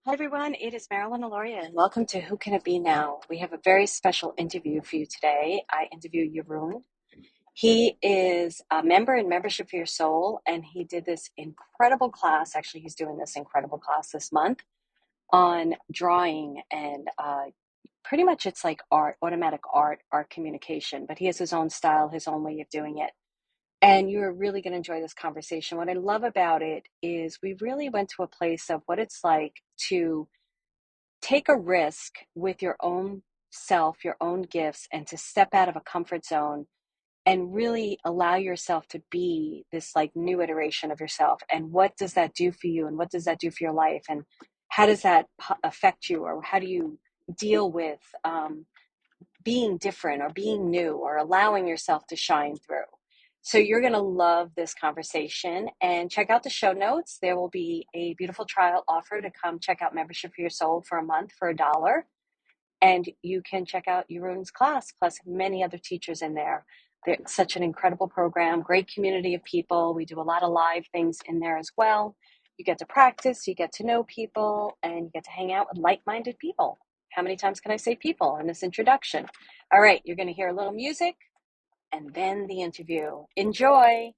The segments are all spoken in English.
Hi everyone, it is Marilyn Alauria and welcome to Who Can It Be Now? We have a very special interview for you today. I interview Jeroen. He is a member in Membership for Your Soul, and he did this incredible class. Actually, he's doing this incredible class this month on drawing and pretty much it's like art, automatic art communication, but he has his own style, his own way of doing it. And you're really going to enjoy this conversation. What I love about it is we really went to a place of what it's like to take a risk with your own self, your own gifts, and to step out of a comfort zone and really allow yourself to be this like new iteration of yourself. And what does that do for you? And what does that do for your life? And how does that affect you? Or how do you deal with being different or being new or allowing yourself to shine through? So you're going to love this conversation, and check out the show notes. There will be a beautiful trial offer to come check out Membership for Your Soul for a month for $1. And you can check out Jeroen's class, plus many other teachers in there. They're such an incredible program, great community of people. We do a lot of live things in there as well. You get to practice, you get to know people, and you get to hang out with like-minded people. How many times can I say people in this introduction? All right, you're going to hear a little music and then the interview. Enjoy.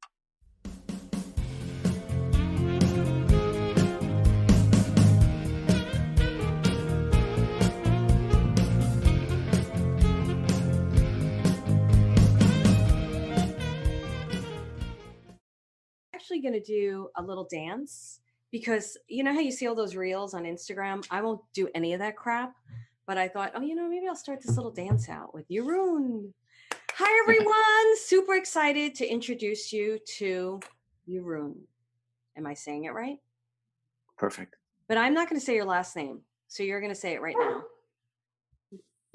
Actually going to do a little dance because you know how you see all those reels on Instagram? I won't do any of that crap, but I thought, maybe I'll start this little dance out with Jeroen. Hi, everyone. Super excited to introduce you to Jeroen. Am I saying it right? Perfect. But I'm not going to say your last name, so you're going to say it right now.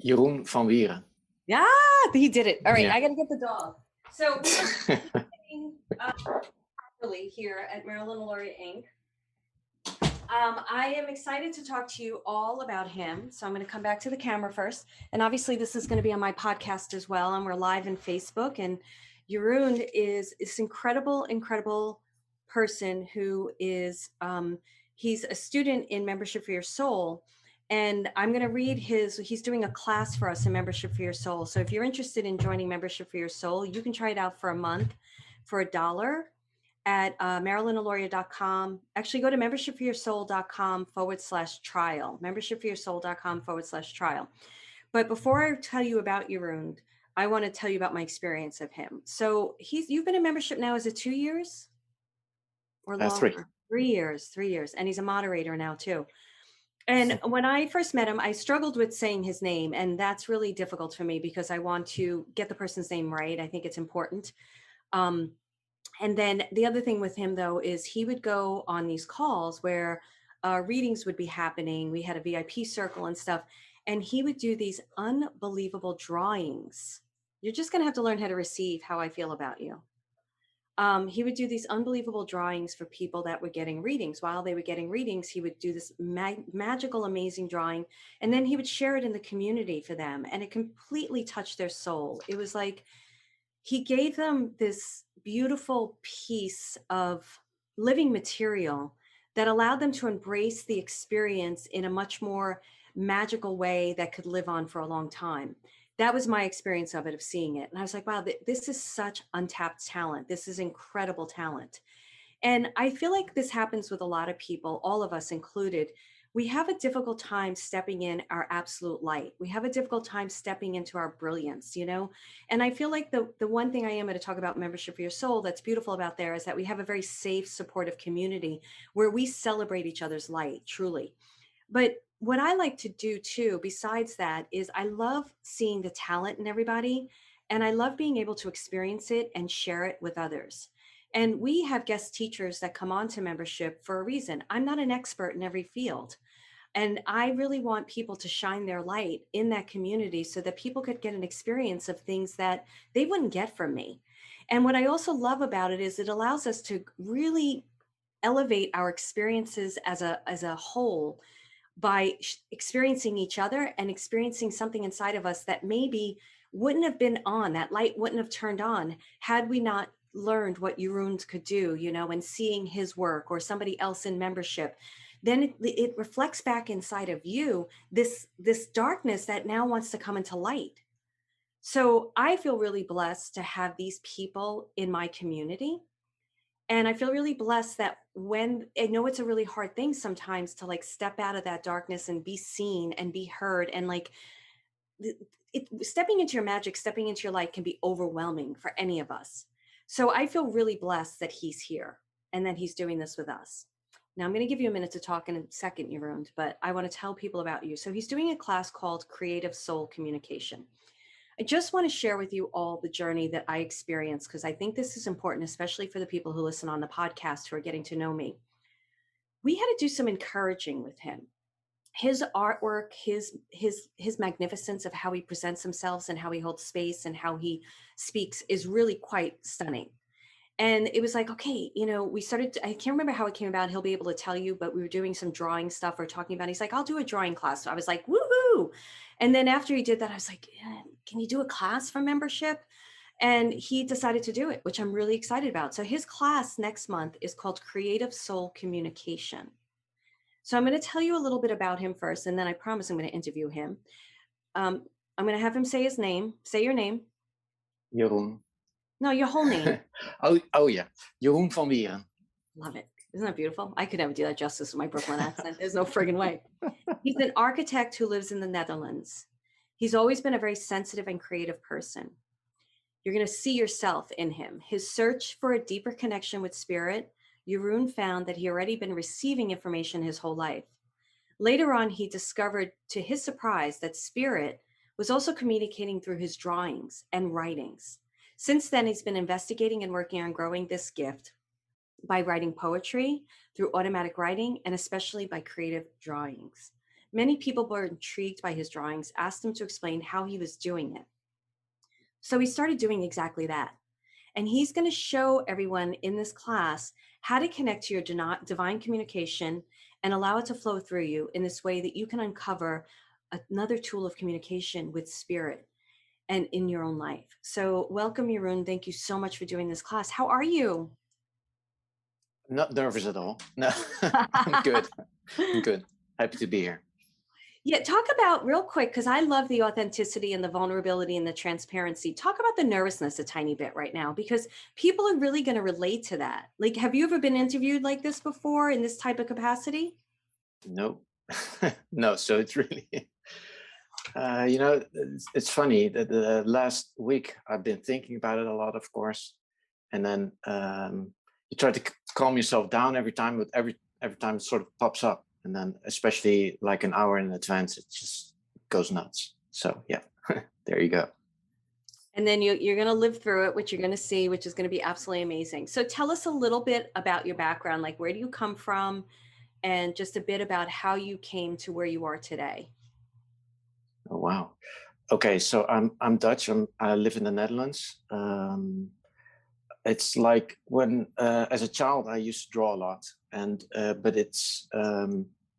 Jeroenvanwieren. Yeah, he did it. All right, Yeah. I got to get the dog. So we're sitting properly here at Marilyn Alauria Inc. I am excited to talk to you all about him. So I'm going to come back to the camera first. And obviously this is going to be on my podcast as well. And we're live in Facebook. And Jeroen is this incredible person who is, he's a student in Membership for Your Soul. And I'm going to read he's doing a class for us in Membership for Your Soul. So if you're interested in joining Membership for Your Soul, you can try it out for a month for $1 at marilynalauria.com. Actually, go to membershipforyoursoul.com/trial. Membershipforyoursoul.com/trial. But before I tell you about Jeroen, I want to tell you about my experience of him. So you've been in membership now, is it 2 years? Or longer? 3 years. 3 years. And he's a moderator now too. And when I first met him, I struggled with saying his name. And that's really difficult for me because I want to get the person's name right. I think it's important. And then the other thing with him, though, is he would go on these calls where readings would be happening. We had a VIP circle and stuff. And he would do these unbelievable drawings. You're just going to have to learn how to receive how I feel about you. He would do these unbelievable drawings for people that were getting readings. While they were getting readings, he would do this magical, amazing drawing. And then he would share it in the community for them. And it completely touched their soul. It was like he gave them this beautiful piece of living material that allowed them to embrace the experience in a much more magical way that could live on for a long time. That was my experience of it, of seeing it. And I was like, wow, this is such untapped talent. This is incredible talent. And I feel like this happens with a lot of people, all of us included. We have a difficult time stepping in our absolute light. We have a difficult time stepping into our brilliance, And I feel like the one thing I am going to talk about Membership for Your Soul that's beautiful about there is that we have a very safe, supportive community where we celebrate each other's light, truly. But what I like to do too, besides that, is I love seeing the talent in everybody. And I love being able to experience it and share it with others. And we have guest teachers that come on to membership for a reason. I'm not an expert in every field. And I really want people to shine their light in that community so that people could get an experience of things that they wouldn't get from me. And what I also love about it is it allows us to really elevate our experiences as a whole by experiencing each other and experiencing something inside of us that maybe wouldn't have been on, that light wouldn't have turned on had we not learned what Jeroen could do, and seeing his work or somebody else in membership. then it reflects back inside of you, this darkness that now wants to come into light. So I feel really blessed to have these people in my community. And I feel really blessed that when I know it's a really hard thing sometimes to like step out of that darkness and be seen and be heard, and like stepping into your magic, stepping into your light can be overwhelming for any of us. So I feel really blessed that he's here and that he's doing this with us. Now I'm going to give you a minute to talk in a second, Jeroen, but I want to tell people about you. So he's doing a class called Creative Soul Communication. I just want to share with you all the journey that I experienced, because I think this is important, especially for the people who listen on the podcast who are getting to know me. We had to do some encouraging with him. His artwork, his magnificence of how he presents himself and how he holds space and how he speaks is really quite stunning. And it was like, okay, we started, I can't remember how it came about. He'll be able to tell you, but we were doing some drawing stuff or talking about, he's like, I'll do a drawing class. So I was like, woohoo. And then after he did that, I was like, yeah, can you do a class for membership? And he decided to do it, which I'm really excited about. So his class next month is called Creative Soul Communication. So I'm going to tell you a little bit about him first, and then I promise I'm going to interview him. I'm going to have him say his name. Say your name. Jeroen. No, your whole name. oh yeah, jeroenvanwieren. Love it. Isn't that beautiful? I could never do that justice with my Brooklyn accent. There's no friggin' way. He's an architect who lives in the Netherlands. He's always been a very sensitive and creative person. You're going to see yourself in him. His search for a deeper connection with spirit, Jeroen found that he already been receiving information his whole life. Later on, he discovered, to his surprise, that spirit was also communicating through his drawings and writings. Since then, he's been investigating and working on growing this gift by writing poetry, through automatic writing, and especially by creative drawings. Many people were intrigued by his drawings, asked him to explain how he was doing it. So he started doing exactly that. And he's going to show everyone in this class how to connect to your divine communication and allow it to flow through you in this way that you can uncover another tool of communication with spirit and in your own life. So welcome, Jeroen. Thank you so much for doing this class. How are you? Not nervous at all. No, I'm good. I'm good. Happy to be here. Yeah, talk about real quick, because I love the authenticity and the vulnerability and the transparency. Talk about the nervousness a tiny bit right now, because people are really going to relate to that. Like, have you ever been interviewed like this before in this type of capacity? No, no. So it's really, it's funny that the last week I've been thinking about it a lot, of course, and then you try to calm yourself down every time, but every time it sort of pops up. And then especially like an hour in advance, it just goes nuts. So yeah, there you go. And then you're going to live through it, which you're going to see, which is going to be absolutely amazing. So tell us a little bit about your background. Like, where do you come from? And just a bit about how you came to where you are today. Oh, wow. Okay. So I'm Dutch. I live in the Netherlands. It's like when, as a child, I used to draw a lot, but it's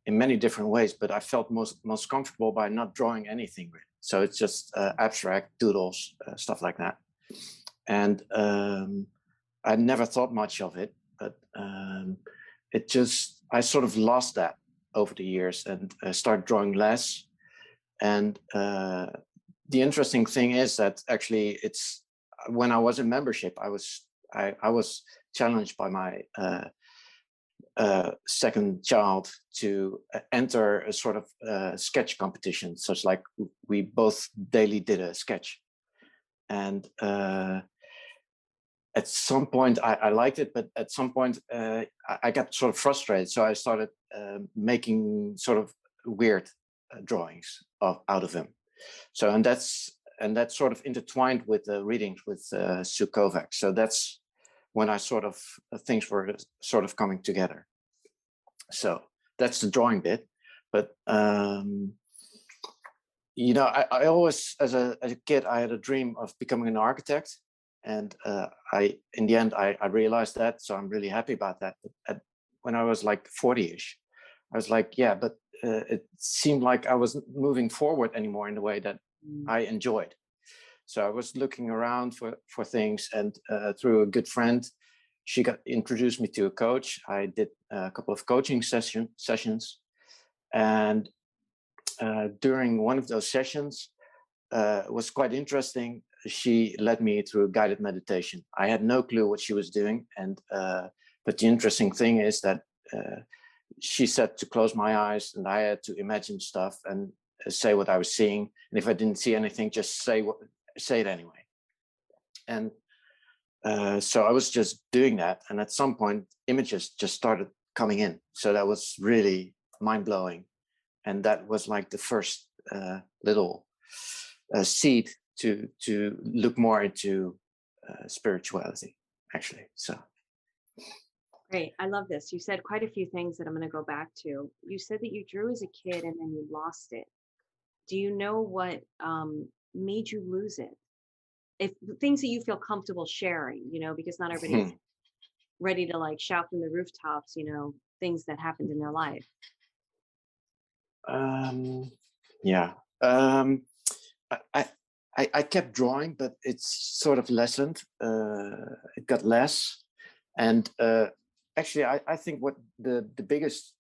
in many different ways. But I felt most comfortable by not drawing anything really. So it's just abstract doodles, stuff like that. And I never thought much of it, but I sort of lost that over the years and started drawing less. And the interesting thing is that actually it's when I was in membership, I was challenged by my second child to enter a sort of sketch competition. So it's like we both daily did a sketch. And at some point I liked it, but at some point I got sort of frustrated. So I started making sort of weird drawings out of him. So, and that's sort of intertwined with the readings with Sue Kovacs. So that's when I sort of things were sort of coming together. So that's the drawing bit. But I always, as a kid, I had a dream of becoming an architect, and in the end I realized that. So I'm really happy about that. But when I was like 40-ish, I was like, yeah, but it seemed like I wasn't moving forward anymore in the way that I enjoyed. So I was looking around for things, and through a good friend, she introduced me to a coach. I did a couple of coaching sessions, and during one of those sessions, it was quite interesting. She led me through a guided meditation. I had no clue what she was doing, and but the interesting thing is that she said to close my eyes, and I had to imagine stuff and say what I was seeing. And if I didn't see anything, just say it anyway. And so I was just doing that, and at some point, images just started coming in. So that was really mind-blowing, and that was like the first little seed to look more into spirituality, actually. So. Great. I love this. You said quite a few things that I'm going to go back to. You said that you drew as a kid and then you lost it. Do you know what made you lose it? If things that you feel comfortable sharing, because not everybody's ready to like shout from the rooftops, things that happened in their life. Yeah. I kept drawing, but it's sort of lessened. It got less. And actually, I think what the biggest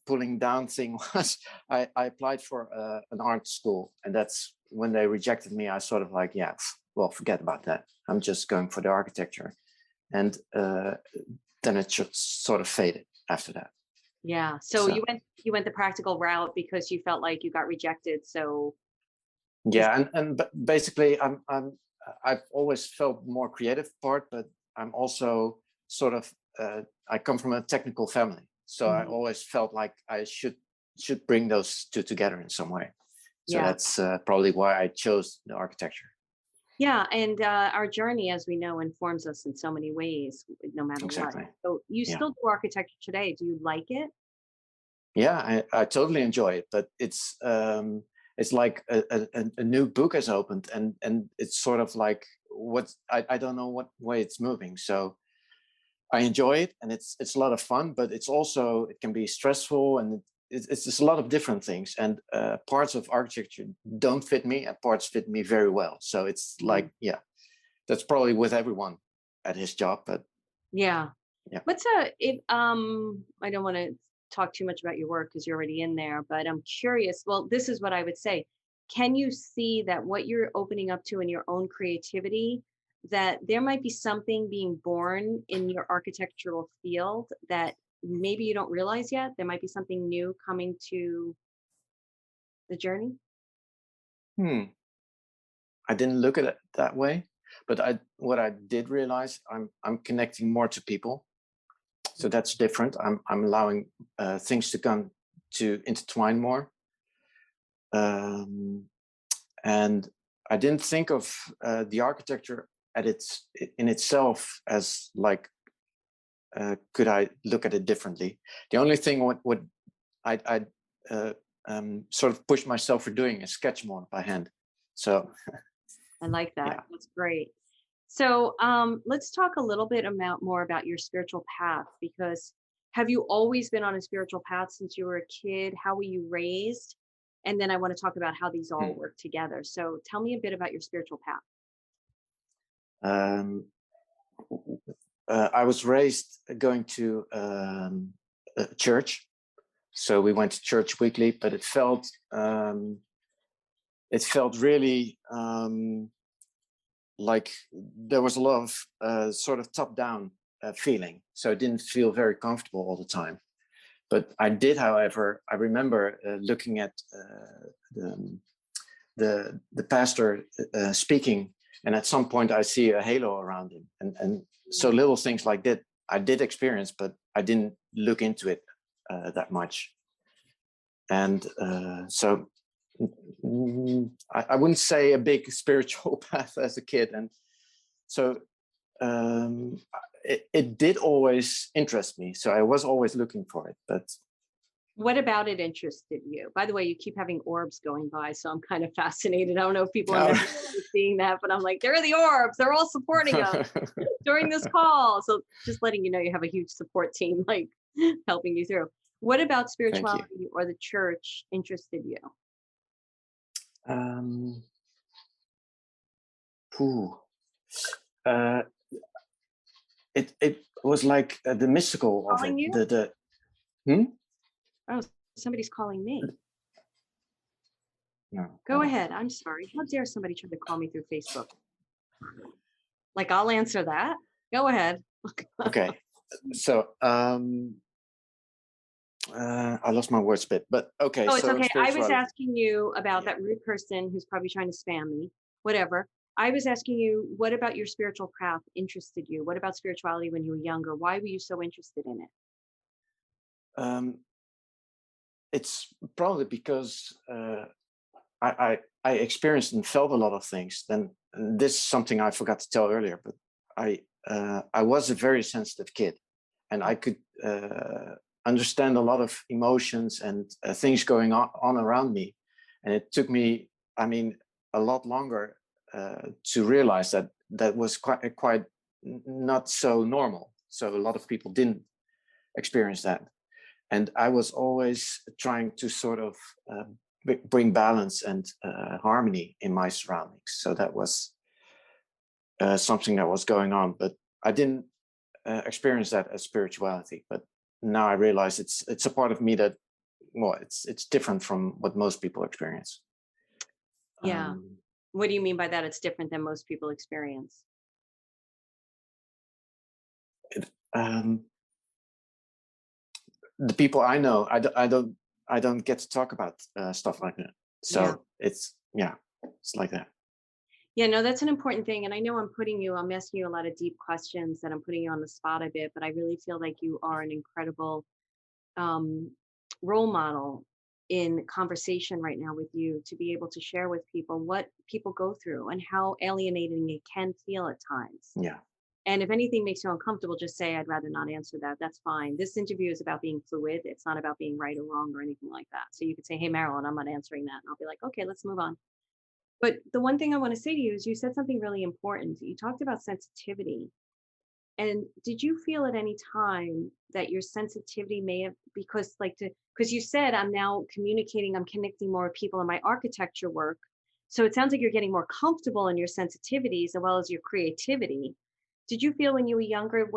pulling down thing was, I applied for an art school, and that's when they rejected me. I sort of like, yeah, well, forget about that. I'm just going for the architecture. And then it just sort of faded after that. Yeah. So you went the practical route because you felt like you got rejected. So yeah, and basically I've always felt more creative part, but I'm also sort of I come from a technical family, so I always felt like I should bring those two together in some way. So that's probably why I chose the architecture. Yeah, and our journey, as we know, informs us in so many ways, no matter what. So you still do architecture today. Do you like it? Yeah, I totally enjoy it, but it's like a new book has opened, and it's sort of like I don't know what way it's moving. So I enjoy it, and it's a lot of fun, but it can be stressful, and it's just a lot of different things. And parts of architecture don't fit me, and parts fit me very well. So it's like, that's probably with everyone at his job, but yeah. What's I don't want to talk too much about your work because you're already in there, but I'm curious. Well, this is what I would say. Can you see that what you're opening up to in your own creativity, that there might be something being born in your architectural field that maybe you don't realize yet? There might be something new coming to the journey? I didn't look at it that way, but what I did realize, I'm connecting more to people. So that's different. I'm allowing things to come to intertwine more. And I didn't think of the architecture in itself as like, could I look at it differently? The only thing what I sort of push myself for doing is sketch more by hand. So I like that. That's great. So let's talk a little bit more about your spiritual path, because have you always been on a spiritual path since you were a kid? How were you raised? And then I want to talk about how these all work together. So tell me a bit about your spiritual path. I was raised going to a church. So we went to church weekly, but it felt really like there was a lot of sort of top-down feeling. So it didn't feel very comfortable all the time. But I did, however, I remember looking at the pastor speaking, and at some point I see a halo around him, and so little things like that I did experience, but I didn't look into it that much. And so I wouldn't say a big spiritual path as a kid, and so it did always interest me. So I was always looking for it. But what about it interested you? By the way, you keep having orbs going by, so I'm kind of fascinated. I don't know if people are seeing that, but I'm like, there are the orbs. They're all supporting us during this call. So just letting you know, you have a huge support team like helping you through. What about spirituality or the church interested you? was like the mystical of it. Calling you? Hmm? Oh, somebody's calling me. No. Go ahead. I'm sorry. How dare somebody try to call me through Facebook? Like, I'll answer that. Go ahead. Okay. So I lost my words a bit, but okay. Oh, it's So okay. I was spirituality. asking you about Yeah. that rude person who's probably trying to spam me, whatever. I was asking you, what about your spiritual path interested you? What about spirituality when you were younger? Why were you so interested in it? Um, it's probably because I experienced and felt a lot of things. Then and this is something I forgot to tell earlier, but I was a very sensitive kid, and I could understand a lot of emotions and things going on around me, and it took me, I mean, a lot longer to realize that that was quite not so normal. So a lot of people didn't experience that, and I was always trying to sort of bring balance and harmony in my surroundings. So that was something that was going on, but I didn't experience that as spirituality. But now I realize it's a part of me that, well, it's different from what most people experience. Yeah. Um, What do you mean by that? It's different than most people experience. um, the people I know, I don't get to talk about stuff like that. Yeah. So it's yeah, it's like that. Yeah, no, that's an important thing. And I know I'm asking you a lot of deep questions that I'm putting you on the spot a bit, but I really feel like you are an incredible um, role model in conversation right now with you to be able to share with people what people go through and how alienating it can feel at times. Yeah. And if anything makes you uncomfortable, just say, I'd rather not answer that. That's fine. This interview is about being fluid. It's not about being right or wrong or anything like that. So you could say, hey, Marilyn, I'm not answering that. And I'll be like, okay, let's move on. But the one thing I want to say to you is you said something really important. You talked about sensitivity. And did you feel at any time that your sensitivity may have, because you said, I'm now communicating, I'm connecting more with people in my architecture work. So it sounds like you're getting more comfortable in your sensitivities as well as your creativity. Did you feel when you were younger,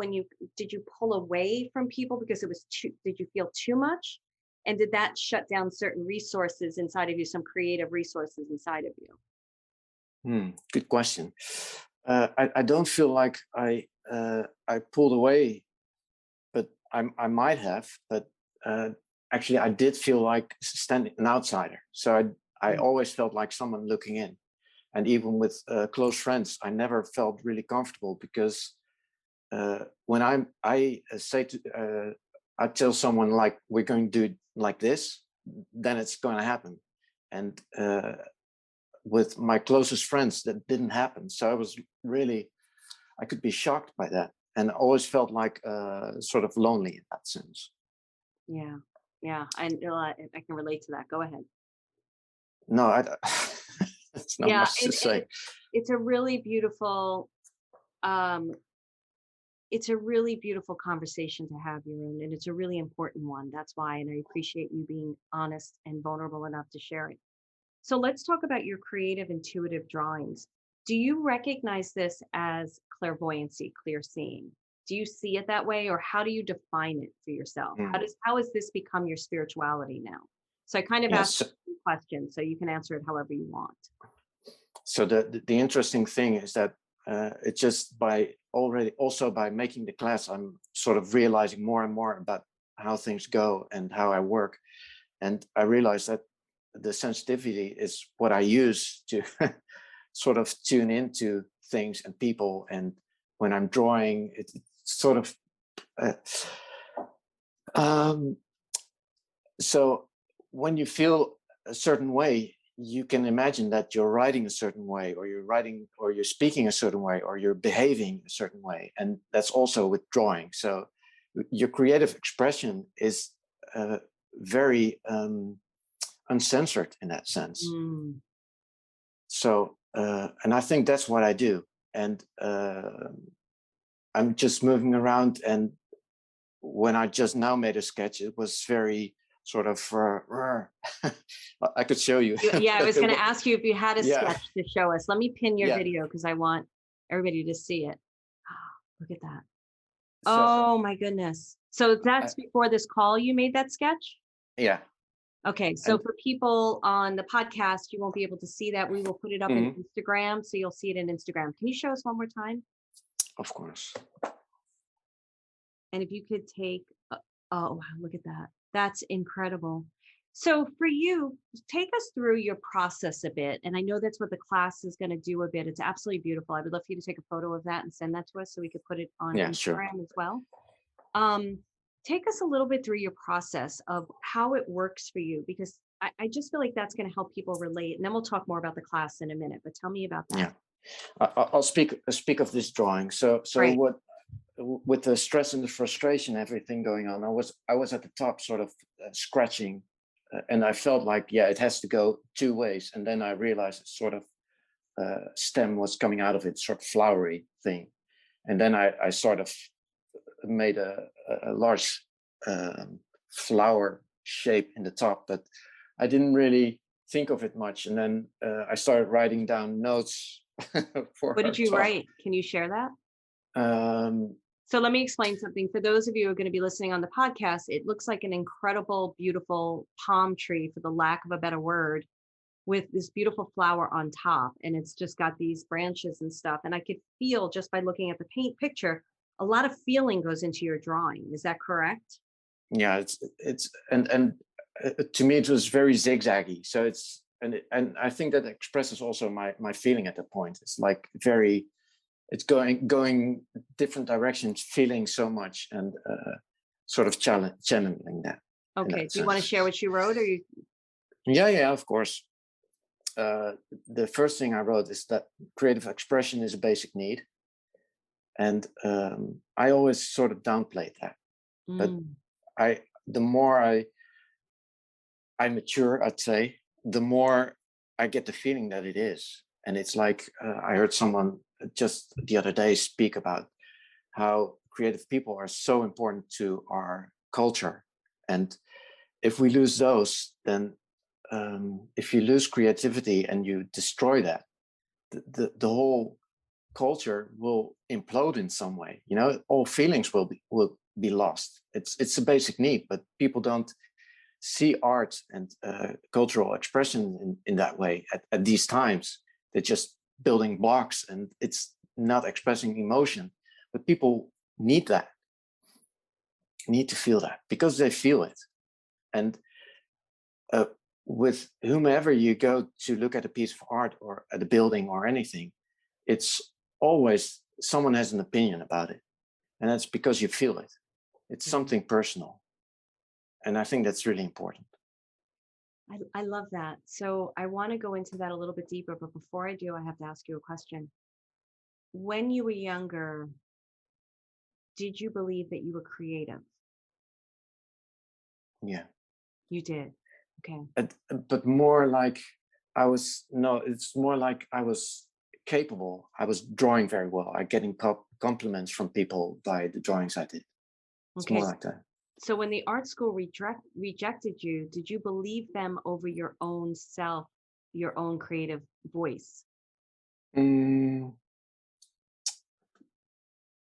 did you pull away from people because did you feel too much? And did that shut down certain resources inside of you, some creative resources inside of you? Good question. I don't feel like I pulled away, but I might have. But actually, I did feel like standing an outsider. So I Mm. always felt like someone looking in, and even with close friends, I never felt really comfortable because when I say to I tell someone like we're going to do it like this, then it's going to happen, and with my closest friends that didn't happen. So I was really, I could be shocked by that, and I always felt like sort of lonely in that sense. Yeah. Yeah. I can relate to that. Go ahead. No, I it's not Yeah. much to And say. it's a really beautiful, um, it's a really beautiful conversation to have, Jeroen, and it's a really important one. That's why, and I appreciate you being honest and vulnerable enough to share it. So let's talk about your creative, intuitive drawings. Do you recognize this as clairvoyancy, clear seeing? Do you see it that way, or how do you define it for yourself? Mm. How has this become your spirituality now? So I kind of asked Yes. you a question, so you can answer it however you want. So the interesting thing is that it's just by already also by making the class, I'm sort of realizing more and more about how things go and how I work, and I realize that the sensitivity is what I use to sort of tune into things and people. And when I'm drawing, it's sort of uh, um, so when you feel a certain way, you can imagine that you're writing a certain way, or you're writing, or you're speaking a certain way, or you're behaving a certain way. And that's also with drawing. So your creative expression is very uncensored in that sense. Mm. So, and I think that's what I do. And I'm just moving around. And when I just now made a sketch, it was very sort of, I could show you. Yeah, I But was going to ask you if you had a yeah, sketch to show us. Let me pin your yeah. video because I want everybody to see it. Look at that. Oh my goodness. So I, that's before this call you made that sketch? yeah. Okay, so And for people on the podcast, you won't be able to see that. We will put it up in mhm, Instagram, so you'll see it in Instagram. Can you show us one more time? of course. And if you could take, oh, wow, look at that. That's incredible. So for you, take us through your process a bit. And I know that's what the class is going to do a bit. It's absolutely beautiful. I would love for you to take a photo of that and send that to us so we could put it on Yeah, sure. Instagram as well. Um, Take us a little bit through your process of how it works for you, because I just feel like that's going to help people relate. And then we'll talk more about the class in a minute, but tell me about that. Yeah. I'll speak of this drawing. So Right. what with the stress and the frustration, everything going on, I was at the top, sort of scratching, and I felt like, yeah, it has to go two ways. And then I realized a sort of stem was coming out of it, sort of flowery thing. And then I sort of made a large flower shape in the top, but I didn't really think of it much. And then I started writing down notes for What our did you talk. write? Can you share that? Um, So let me explain something. For those of you who are going to be listening on the podcast, it looks like an incredible, beautiful palm tree, for the lack of a better word, with this beautiful flower on top. And it's just got these branches and stuff. And I could feel, just by looking at the paint picture, a lot of feeling goes into your drawing. Is that correct? yeah, it's and to me it was very zigzaggy. So and I think that expresses also my feeling at that point. It's like very, it's going different directions, feeling so much, and sort of channeling that in Okay. that Do you want to sense. share what you wrote, or you? Yeah, of course. The first thing I wrote is that creative expression is a basic need, and I always sort of downplayed that. But Mm, the more I mature, I'd say, the more I get the feeling that it is. And it's like I heard someone just the other day speak about how creative people are so important to our culture. And if we lose those, then if you lose creativity and you destroy that, the whole culture will implode in some way. You know, all feelings will be lost. It's a basic need, but people don't see art and cultural expression in that way at these times. They're just building blocks, and it's not expressing emotion. But people need that, need to feel that because they feel it. And uh, with whomever you go to look at a piece of art or at a building or anything, it's always someone has an opinion about it. And that's because you feel it. It's mhm. something personal. And I think that's really important. I love that. So I want to go into that a little bit deeper, but before I do, I have to ask you a question. When you were younger, did you believe that you were creative? Yeah. You did. Okay. But more like no, it's more like I was capable. I was drawing very well. I getting compliments from people by the drawings I did. It's Okay. more like that. So when the art school rejected you, did you believe them over your own self, your own creative voice? Mm,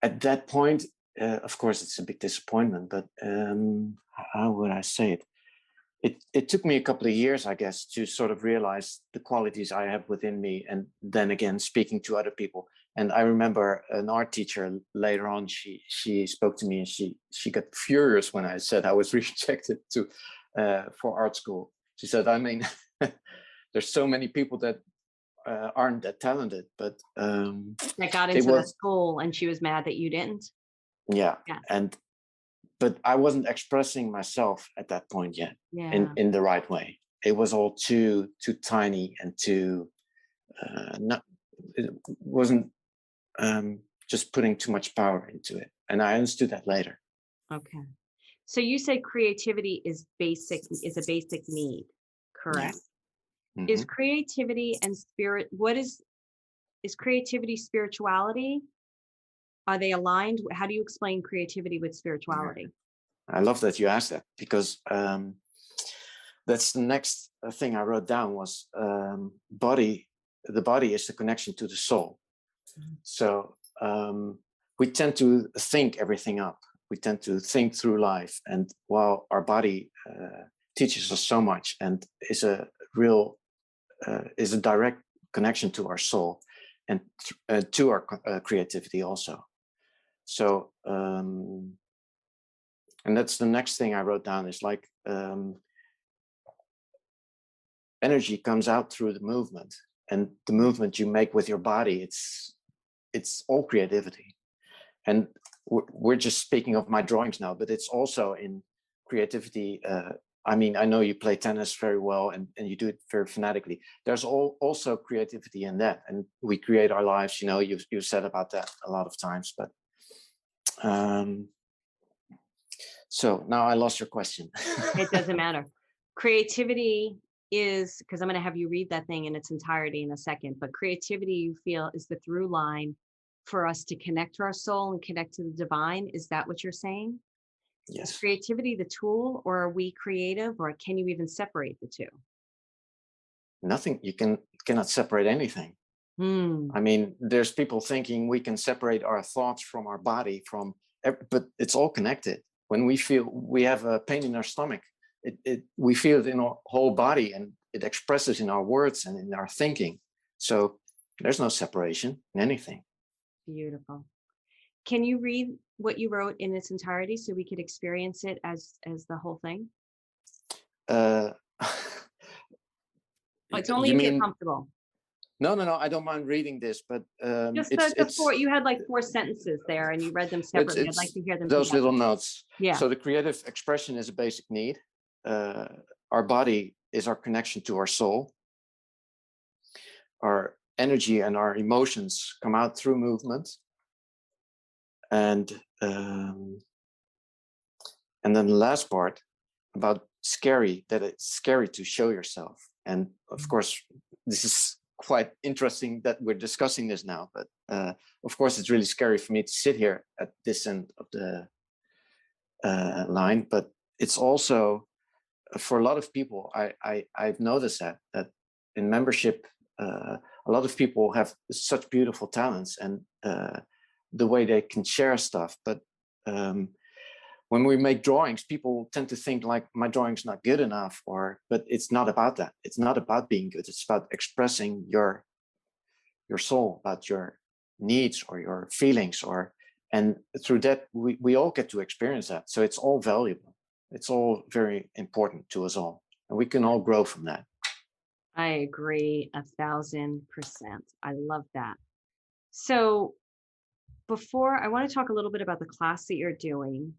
at that point, of course, it's a big disappointment. But how would I say it? It took me a couple of years, I guess, to sort of realize the qualities I have within me, and then again speaking to other people. And I remember an art teacher later on. She spoke to me, and she got furious when I said I was rejected to for art school. She said, "I mean, there's so many people that aren't that talented, but That got they into the were, school and she was mad that you didn't? yeah." Yeah. And but I wasn't expressing myself at that point yet Yeah. in the right way. It was all too tiny and too not. It wasn't just putting too much power into it, and I understood that later. Okay. So you say creativity is a basic need, Yeah. correct? Is Hmm. creativity and spirit, is creativity spirituality? Are they aligned? How do you explain creativity with Yeah. spirituality? I love that you asked that because that's the next thing I wrote down was body. The body is the connection to the soul. Mhm. So we tend to think everything up. We tend to think through life, and while our body teaches us so much and is a real is a direct connection to our soul and to our creativity also. So and that's the next thing I wrote down, is like energy comes out through the movement, and the movement you make with your body, it's all creativity. And we're just speaking of my drawings now, but it's also in creativity. I mean, I know you play tennis very well, and you do it very fanatically. There's also creativity in that, and we create our lives. You know, you've said about that a lot of times, but so now I lost your question. It doesn't matter. Creativity is, because I'm going to have you read that thing in its entirety in a second, but creativity, you feel, is the through line for us to connect to our soul and connect to the divine. Is that what you're saying? Yes. Is creativity the tool, or are we creative, or can you even separate the two? Nothing. You cannot separate anything. I mean, there's people thinking we can separate our thoughts from our body, but it's all connected. When we feel we have a pain in our stomach, we feel it in our whole body, and it expresses in our words and in our thinking. So there's no separation in anything. Beautiful. Can you read what you wrote in its entirety so we could experience it as the whole thing? It's only if you're comfortable. No, I don't mind reading this, but just the four. You had like 4 sentences there, and you read them separately. I'd like to hear them. Those together. Little notes. Yeah. So the creative expression is a basic need. Our body is our connection to our soul. Our energy and our emotions come out through movement. And then the last part about scary, that it's scary to show yourself. And of course, this is quite interesting that we're discussing this now, but of course it's really scary for me to sit here at this end of the line. But it's also, for a lot of people, I've noticed that in membership, a lot of people have such beautiful talents and the way they can share stuff, but when we make drawings, people tend to think like my drawing's not good enough, but it's not about that. It's not about being good. It's about expressing your soul, about your needs or your feelings, and through that we all get to experience that. So it's all valuable. It's all very important to us all, and we can all grow from that. I agree 1,000%. I love that. So before, I want to talk a little bit about the class that you're doing.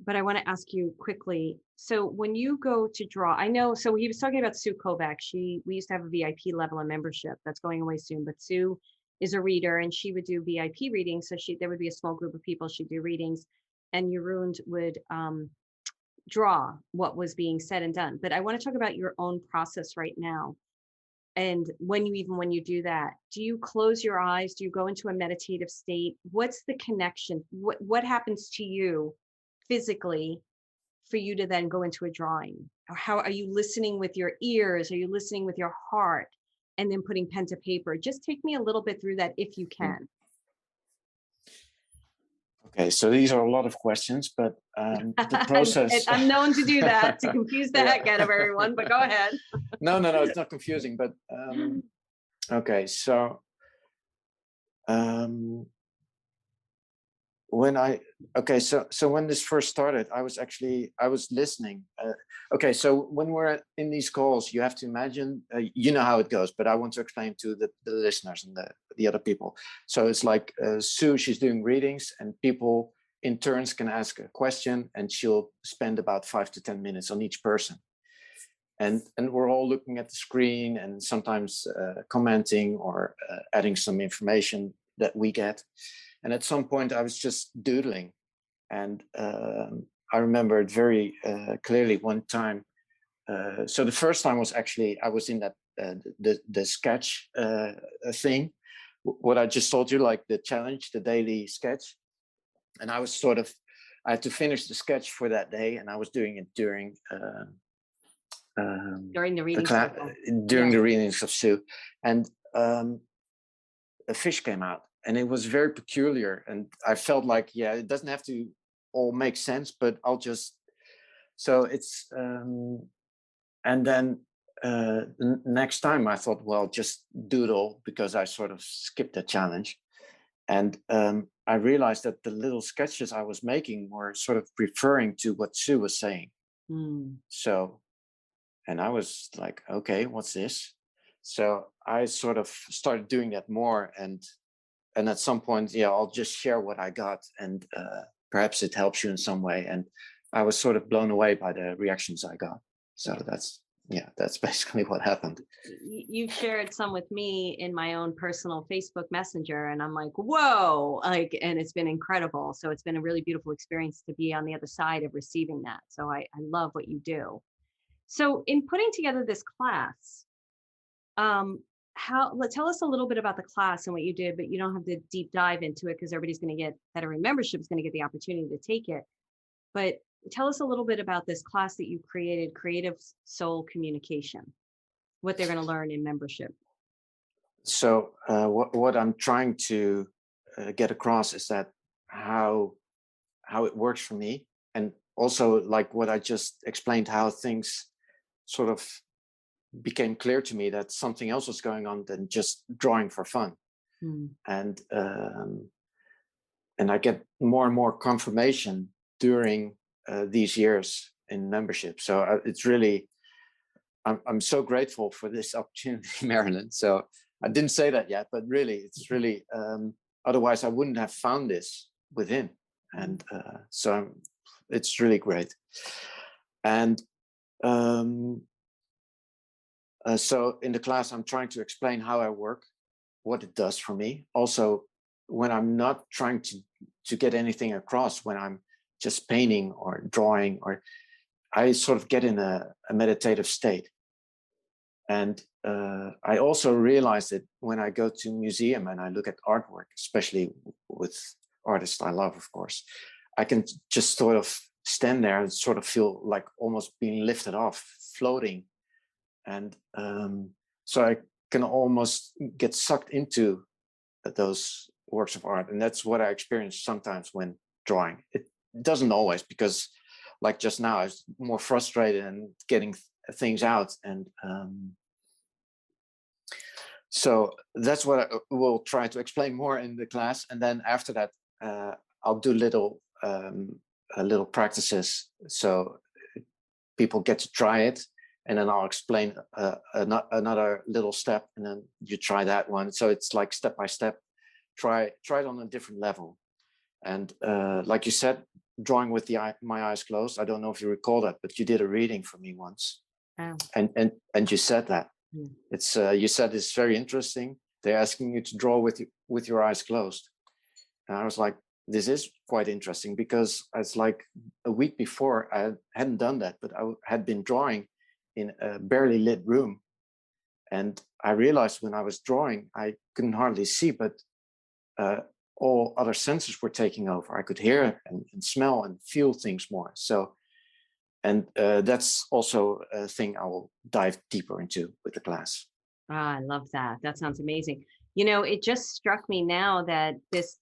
But I want to ask you quickly. So when you go to draw, I know, so he was talking about Sue Kovac. We used to have a VIP level of membership that's going away soon, but Sue is a reader and she would do VIP readings. So there would be a small group of people, she'd do readings, and Jeroen would draw what was being said and done. But I want to talk about your own process right now. And when you do that, do you close your eyes? Do you go into a meditative state? What's the connection? What happens to you physically for you to then go into a drawing? Or how are you listening with your ears? Are you listening with your heart and then putting pen to paper? Just take me a little bit through that if you can. Okay, so these are a lot of questions, but the process... I'm known to do that, to confuse the heck out of everyone, but go ahead. No, it's not confusing, but okay, so when this first started, I was listening. Okay, so when we're in these calls, you have to imagine, you know how it goes, but I want to explain to the listeners and the other people. So it's like Sue, she's doing readings, and people in turns can ask a question, and she'll spend about 5 to 10 minutes on each person. And we're all looking at the screen and sometimes commenting or adding some information that we get. And at some point I was just doodling, and I remember it very clearly one time. So the first time was actually, I was in that the sketch thing, what I just told you, like the challenge, the daily sketch. And I was I had to finish the sketch for that day, and I was doing it during the readings the readings of Sue. And a fish came out, it was very peculiar. And I felt like, yeah, it doesn't have to all make sense, but I'll just, so it's, and then next time I thought, well, just doodle, because I sort of skipped the challenge. And I realized that the little sketches I was making were sort of referring to what Sue was saying. So, and I was like, okay, what's this? So I sort of started doing that more. And at some point, yeah, I'll just share what I got, and perhaps it helps you in some way. And I was sort of blown away by the reactions I got. So that's basically what happened. You've shared some with me in my own personal Facebook Messenger, and I'm like, whoa, like, and it's been incredible. So it's been a really beautiful experience to be on the other side of receiving that. So I love what you do. So in putting together this class, tell us a little bit about the class and what you did, but you don't have to deep dive into it because everybody's going to get that are in membership is going to get the opportunity to take it. But tell us a little bit about this class that you created, Creative Soul Communication, what they're going to learn in membership. So what I'm trying to get across is that how it works for me, and also like what I just explained, how things sort of became clear to me that something else was going on than just drawing for fun. And I get more and more confirmation during these years in membership. So it's really, I'm so grateful for this opportunity, Marilyn. So I didn't say that yet, but really, it's really, otherwise I wouldn't have found this within. And so it's really great. And so in the class, I'm trying to explain how I work, what it does for me. Also, when I'm not trying to get anything across, when I'm just painting or drawing, or I sort of get in a meditative state. And I also realize that when I go to a museum and I look at artwork, especially with artists I love, of course, I can just sort of stand there and sort of feel like almost being lifted off, floating. And so I can almost get sucked into those works of art. And that's what I experience sometimes when drawing. It doesn't always, because like just now, I was more frustrated and getting things out. And so that's what I will try to explain more in the class. And then after that, I'll do little practices, so people get to try it. And then I'll explain another little step, and then you try that one. So it's like step by step, try it on a different level. And like you said, drawing with my eyes closed. I don't know if you recall that, but you did a reading for me once. Oh. And you said that. It's you said it's very interesting. They're asking you to draw with your eyes closed. And I was like, this is quite interesting, because it's like a week before I hadn't done that, but I had been drawing in a barely lit room. And I realized when I was drawing, I couldn't hardly see, but all other senses were taking over. I could hear and smell and feel things more. So, and that's also a thing I will dive deeper into with the class. I love that. That sounds amazing. You know, it just struck me now that this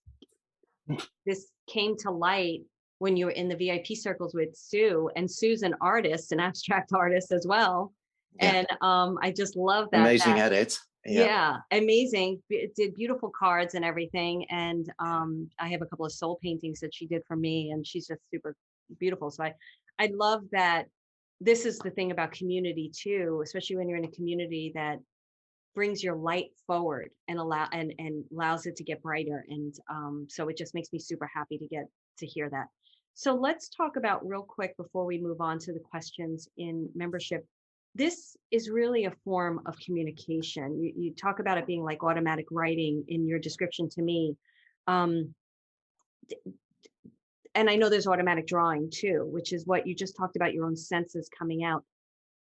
came to light when you were in the VIP circles with Sue, and Sue's an artist, an abstract artist as well. Yeah. And I just love that. Amazing at it. Yeah, amazing. Did beautiful cards and everything. And I have a couple of soul paintings that she did for me, and she's just super beautiful. So I love that. This is the thing about community too, especially when you're in a community that brings your light forward and allows it to get brighter. And so it just makes me super happy to hear that. So let's talk about real quick before we move on to the questions in membership. This is really a form of communication. You talk about it being like automatic writing in your description to me. And I know there's automatic drawing too, which is what you just talked about, your own senses coming out.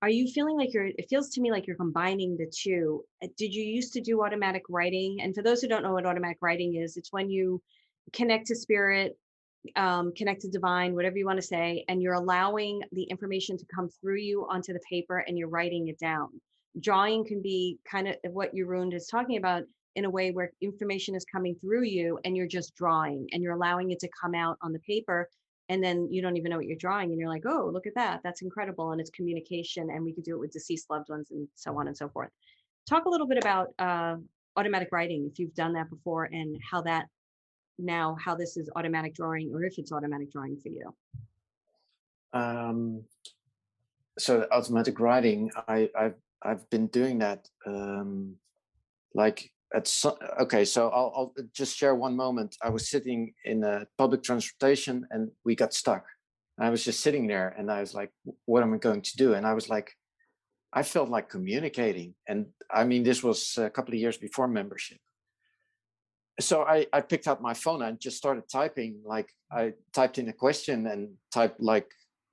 Are you feeling like it feels to me like you're combining the two. Did you used to do automatic writing? And for those who don't know what automatic writing is, it's when you connect to spirit, connect to divine, whatever you want to say, and you're allowing the information to come through you onto the paper and you're writing it down. Drawing can be kind of what Jeroen is talking about. in a way where information is coming through you and you're just drawing and you're allowing it to come out on the paper. And then you don't even know what you're drawing. And you're like, oh, look at that. That's incredible. And it's communication. And we could do it with deceased loved ones and so on and so forth. Talk a little bit about automatic writing, if you've done that before, and how that now, how this is automatic drawing, or if it's automatic drawing for you. So automatic writing, I've been doing that like okay, so I'll just share one moment. I was sitting in a public transportation and we got stuck. I was just sitting there and I was like, what am I going to do? And I was like, I felt like communicating. And I mean, this was a couple of years before membership. So I picked up my phone and just started typing. Like I typed in a question and typed like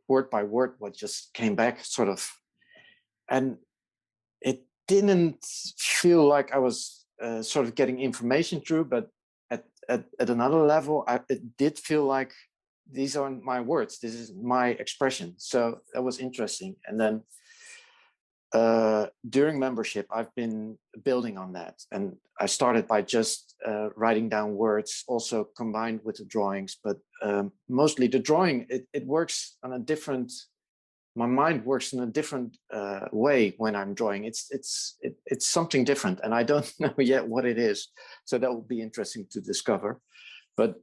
word by word what just came back, sort of. And it didn't feel like I was sort of getting information through, but at another level, it did feel like these aren't my words. This is my expression. So that was interesting. And then during membership, I've been building on that. And I started by just writing down words, also combined with the drawings. But mostly the drawing, it works on a different, my mind works in a different way when I'm drawing. It's something different. And I don't know yet what it is. So that will be interesting to discover. But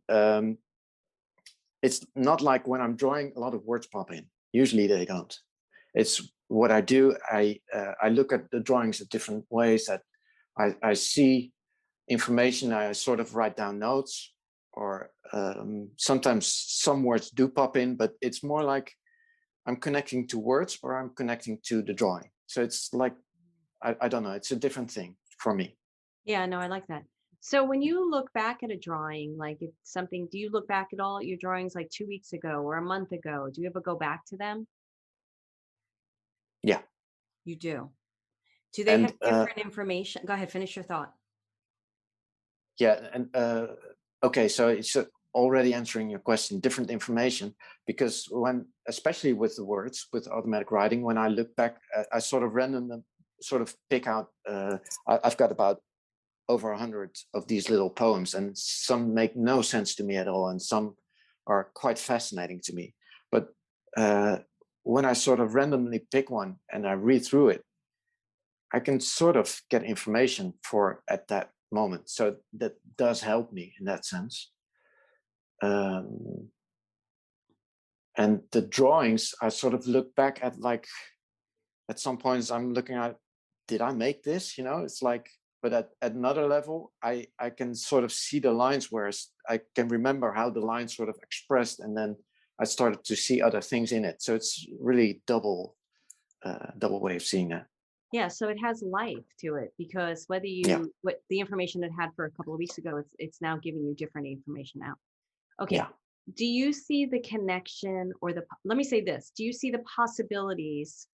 it's not like when I'm drawing, a lot of words pop in. Usually they don't. It's what I do. I look at the drawings in different ways. That I see information. I sort of write down notes, or sometimes some words do pop in, but it's more like I'm connecting to words or I'm connecting to the drawing. So it's like, I don't know. It's a different thing for me. Yeah, no, I like that. So when you look back at a drawing, like it's something, do you look back at all at your drawings like 2 weeks ago or a month ago? Do you ever go back to them? Yeah. You do. Do they And have different information? Go ahead, finish your thought. yeah. And okay, so it's already answering your question, different information, because when, especially with the words, with automatic writing, when I look back, I sort of randomly sort of pick out, I've got about over 100 of these little poems, and some make no sense to me at all, and some are quite fascinating to me. But when I sort of randomly pick one and I read through it, I can sort of get information for at that moment. So that does help me in that sense. And the drawings, I sort of look back at, like, at some points I'm looking at, did I make this? You know, it's like, but at another level, I can sort of see the lines, whereas I can remember how the lines sort of expressed, and then I started to see other things in it. So it's really double way of seeing that. Yeah, so it has life to it because whether Yeah, what the information it had for a couple of weeks ago, it's now giving you different information now. Okay. yeah. Do you see the connection or let me say this, do you see the possibilities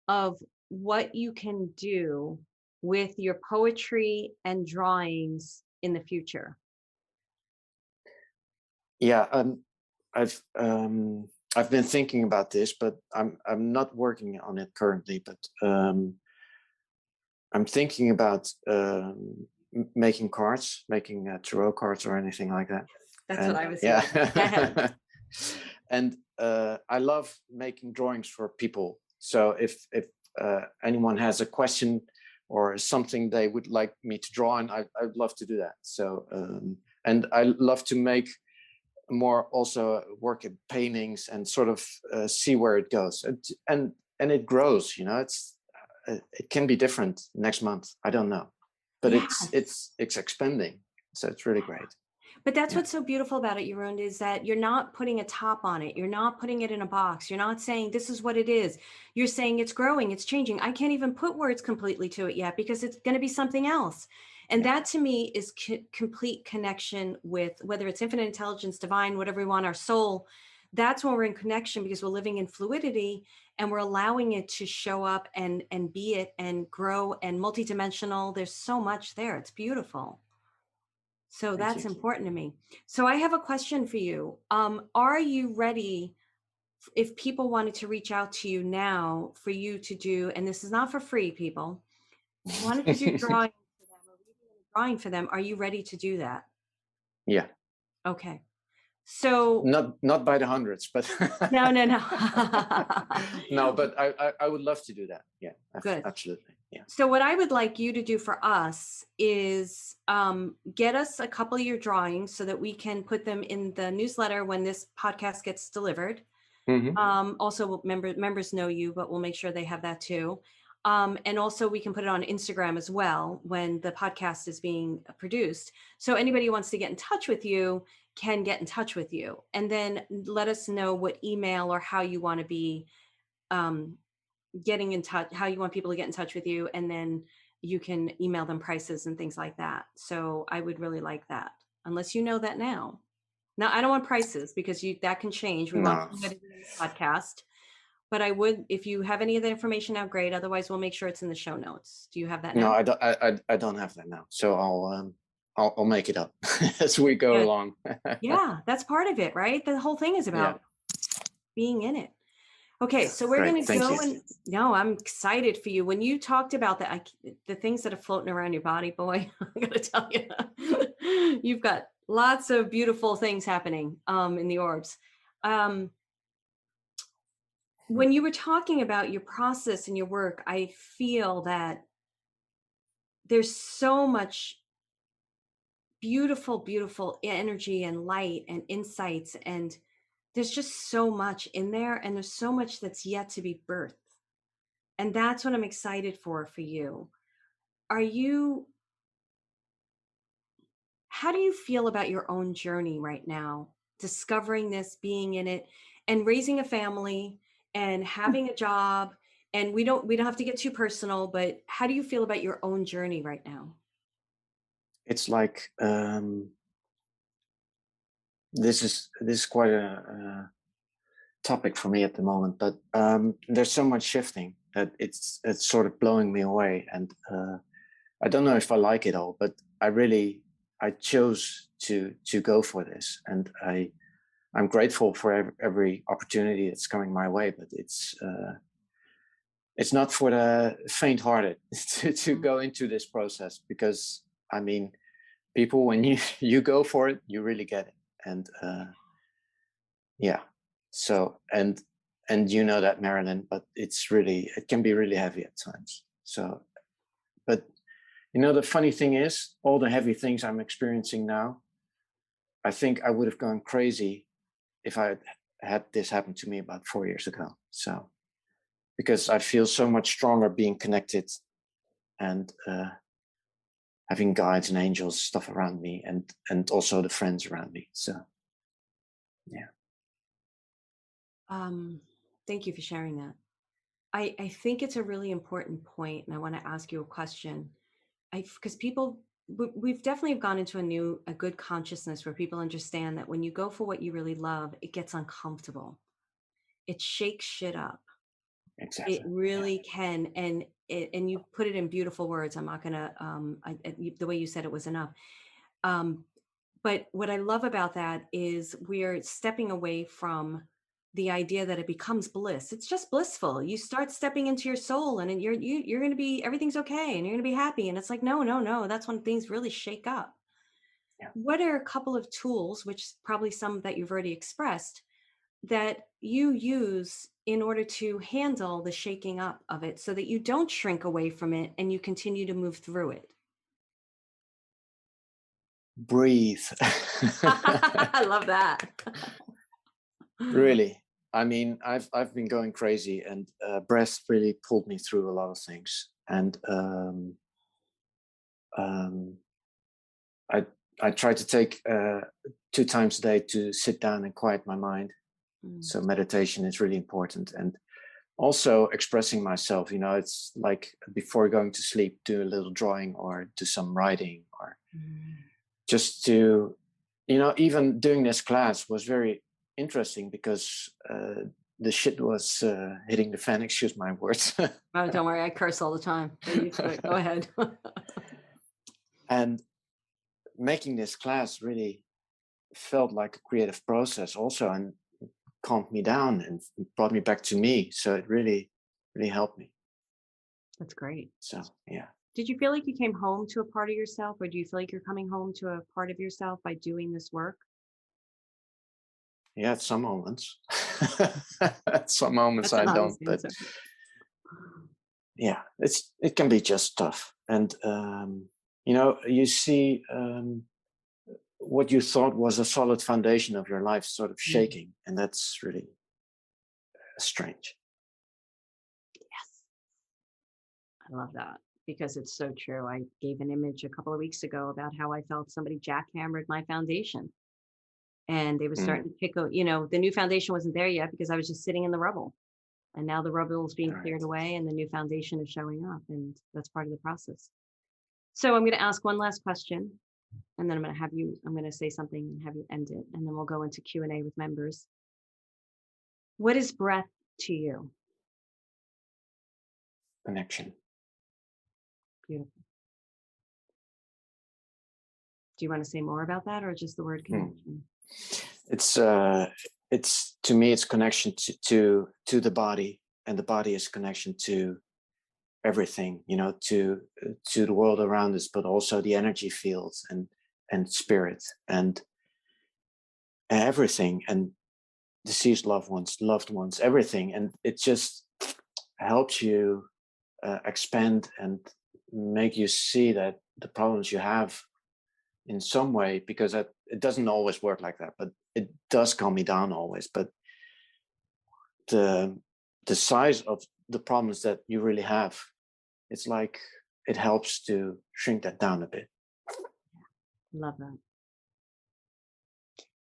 of what you can do with your poetry and drawings in the future? Yeah, I've been thinking about this, but I'm not working on it currently. But I'm thinking about making cards, making tarot cards or anything like that. That's what And I was yeah, thinking. and I love making drawings for people. So if anyone has a question or something they would like me to draw, and I'd love to do that. So and I love to make more also work in paintings and sort of see where it goes, and it grows. You know, it can be different next month. I don't know, but Yes. it's expanding, so it's really great. But that's Yeah, what's so beautiful about it, Jeroen, is that you're not putting a top on it. You're not putting it in a box. You're not saying this is what it is. You're saying it's growing, it's changing. I can't even put words completely to it yet because it's going to be something else. And yeah, that to me is complete connection with whether it's infinite intelligence, divine, whatever we want, our soul. That's when we're in connection because we're living in fluidity and we're allowing it to show up and be it and grow and multidimensional. There's so much there. It's beautiful. So thank that's you. important to me. So I have a question for you. Are you ready if people wanted to reach out to you now for you to do, and this is not for free, people, wanted to do drawings for them or reading drawing for them. Are you ready to do that? Yeah. Okay. So Not by the hundreds, but no, no, no. no, but I would love to do that. Yeah, Good. absolutely. Yeah. So what I would like you to do for us is get us a couple of your drawings so that we can put them in the newsletter when this podcast gets delivered. Mm-hmm. Also, members know you, but we'll make sure they have that too. And also, we can put it on Instagram as well when the podcast is being produced. So anybody who wants to get in touch with you can get in touch with you, and then let us know what email or how you want to be um, getting in touch, how you want people to get in touch with you, and then you can email them prices and things like that. So I would really like that, unless you know that now. Now, I don't want prices because that can change. We want No. everybody in this podcast. But I would, if you have any of the information now, great. Otherwise, we'll make sure it's in the show notes. Do you have that No, now? I don't have that now. So I'll make it up as we go Good. along. Yeah, that's part of it, right? The whole thing is Yeah. about being in it. Okay, so we're Great. going to Thank go you. and no, I'm excited for you. When you talked about the things that are floating around your body, boy, I got to tell you, you've got lots of beautiful things happening in the orbs. When you were talking about your process and your work, I feel that there's so much beautiful, beautiful energy and light and insights. And there's just so much in there. And there's so much that's yet to be birthed. And that's what I'm excited for you. How do you feel about your own journey right now? Discovering this, being in it, and raising a family and having a job. And we don't have to get too personal, but how do you feel about your own journey right now? It's like this is quite a topic for me at the moment, but there's so much shifting that it's sort of blowing me away, and I don't know if I like it all, but I chose to go for this, and I'm grateful for every opportunity that's coming my way, but it's not for the faint-hearted to go into this process, because I mean, people, when you go for it, you really get it, and yeah. So and you know that, Marilyn, but it can be really heavy at times. So, but the funny thing is, all the heavy things I'm experiencing now, I think I would have gone crazy if I had this happen to me about 4 years ago. So, because I feel so much stronger being connected and having guides and angels stuff around me, and also the friends around me. So, yeah. Thank you for sharing that. I think it's a really important point, and I want to ask you a question. Because we've definitely gone into a good consciousness where people understand that when you go for what you really love, it gets uncomfortable. It shakes shit up. It Exactly. really can, and you put it in beautiful words. I'm not gonna the way you said it was enough. But what I love about that is we're stepping away from the idea that it becomes bliss. It's just blissful. You start stepping into your soul, and you're going to be, everything's okay, and you're going to be happy. And it's like, no, no, no. That's when things really shake up. Yeah. What are a couple of tools, which probably some that you've already expressed, that you use in order to handle the shaking up of it, so that you don't shrink away from it and you continue to move through it? Breathe. I love that. Really, I mean, I've been going crazy, and breath really pulled me through a lot of things. And um, I try to take 2 times a day to sit down and quiet my mind. So meditation is really important, and also expressing myself. It's like before going to sleep, do a little drawing or do some writing, or just to, even doing this class was very interesting, because the shit was hitting the fan, excuse my words. Oh, don't worry, I curse all the time. Go ahead. And making this class really felt like a creative process also, and calmed me down and brought me back to me. So it really, really helped me. That's great. So, yeah. Did you feel like you came home to a part of yourself, or do you feel like you're coming home to a part of yourself by doing this work? Yeah, at some moments. At some moments That's an I honest don't, but answer. yeah, it can be just tough. And you know, you see what you thought was a solid foundation of your life sort of Mm, shaking, and that's really strange. yes, I love that because it's so true. I gave an image a couple of weeks ago about how I felt somebody jackhammered my foundation, and they were Mm, starting to pick out, you know, the new foundation wasn't there yet because I was just sitting in the rubble. And now the rubble is being cleared right. away and the new foundation is showing up. And that's part of the process. So I'm going to ask one last question, and then I'm going to say something and have you end it. And then we'll go into Q&A with members. What is breath to you? Connection. Beautiful. Do you want to say more about that, or just the word Mm. connection? It's to me, it's connection to the body, and the body is connection to everything, you know, to the world around us, but also the energy fields and spirit and everything, and deceased loved ones, everything. And it just helps you expand and make you see that the problems you have in some way, because it doesn't always work like that, but it does calm me down always. But the the size of the problems that you really have, it's like it helps to shrink that down a bit. Love that.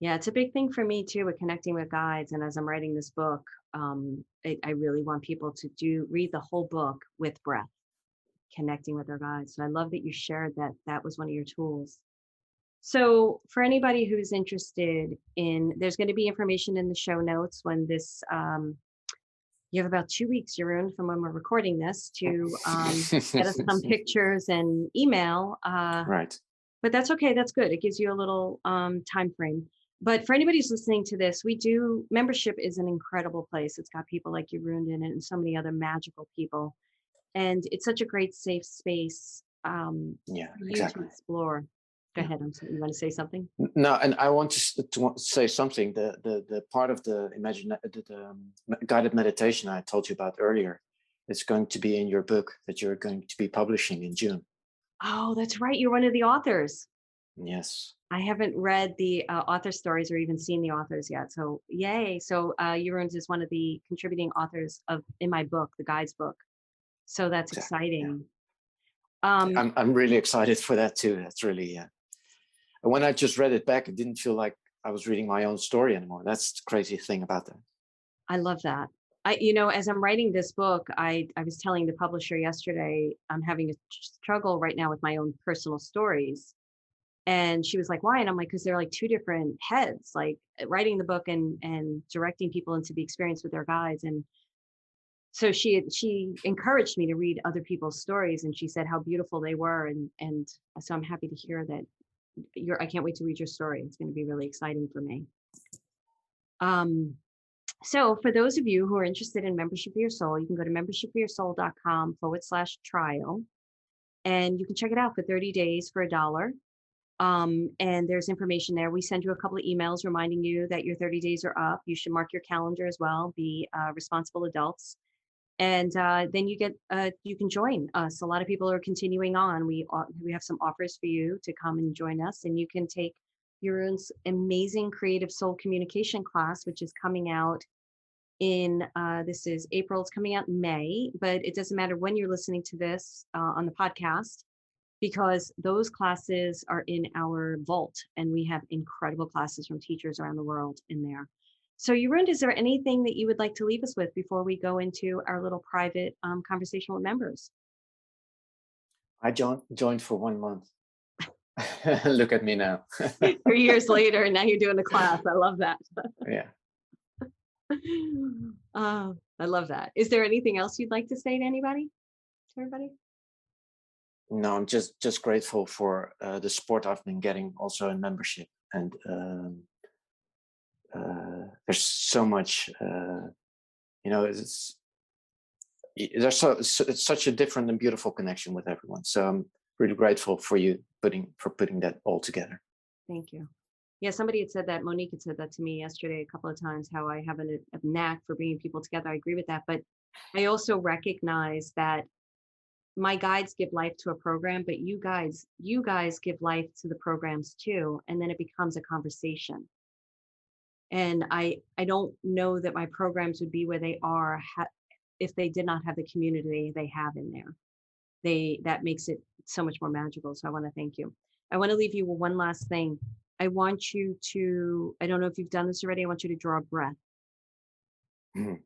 Yeah, it's a big thing for me too with connecting with guides. And as I'm writing this book, I really want people to read the whole book with breath, connecting with their guides. So I love that you shared that that was one of your tools. So for anybody who's interested in, there's going to be information in the show notes when this, you have about 2 weeks, Jeroen, from when we're recording this to get us some pictures and email. Right. But that's okay. That's good. It gives you a little time frame. But for anybody who's listening to this, membership is an incredible place. It's got people like Jeroen in it and so many other magical people. And it's such a great safe space Yeah, for you to exactly. explore. Go Yeah. ahead. You want to say something? No, and I want to say something. The part of the guided meditation I told you about earlier, it's going to be in your book that you're going to be publishing in June. Oh, that's right. You're one of the authors. Yes. I haven't read the author stories or even seen the authors yet. So yay. So Jeroen is one of the contributing authors in my book, the guides book. So that's Exactly. Yeah. exciting. Um, I'm really excited for that too. That's really and when I just read it back, it didn't feel like I was reading my own story anymore. That's the crazy thing about that. I love that. As I'm writing this book, I was telling the publisher yesterday, I'm having a struggle right now with my own personal stories. And she was like, why? And I'm like, because they're like two different heads, like writing the book and directing people into the experience with their guides. And so she encouraged me to read other people's stories, and she said how beautiful they were. And so I'm happy to hear that I can't wait to read your story. It's going to be really exciting for me. So for those of you who are interested in Membership for Your Soul, you can go to membershipforyoursoul.com/trial, and you can check it out for 30 days for $1. And there's information there. We send you a couple of emails reminding you that your 30 days are up. You should mark your calendar as well. Be responsible adults. And then you can join us. A lot of people are continuing on. We have some offers for you to come and join us, and you can take Jeroen's amazing creative soul communication class, which is coming out in this is April. It's coming out in May, but it doesn't matter when you're listening to this on the podcast, because those classes are in our vault, and we have incredible classes from teachers around the world in there. So, Jeroen, is there anything that you would like to leave us with before we go into our little private conversation with members? I joined for 1 month. Look at me now. 3 years later, and now you're doing a class. I love that. Yeah. I love that. Is there anything else you'd like to say to anybody? To everybody? No, I'm just grateful for the support I've been getting also in membership, and there's so much. It's there's it's such a different and beautiful connection with everyone. So I'm really grateful for you putting that all together. Thank you. Yeah, somebody had said that, Monique had said that to me yesterday a couple of times, how I have a knack for bringing people together. I agree with that. But I also recognize that my guides give life to a program, but you guys give life to the programs too. And then it becomes a conversation. And I don't know that my programs would be where they are if they did not have the community they have in there. That makes it so much more magical. So I want to thank you. I want to leave you with one last thing. I want you to, I don't know if you've done this already, I want you to draw a breath. Mm.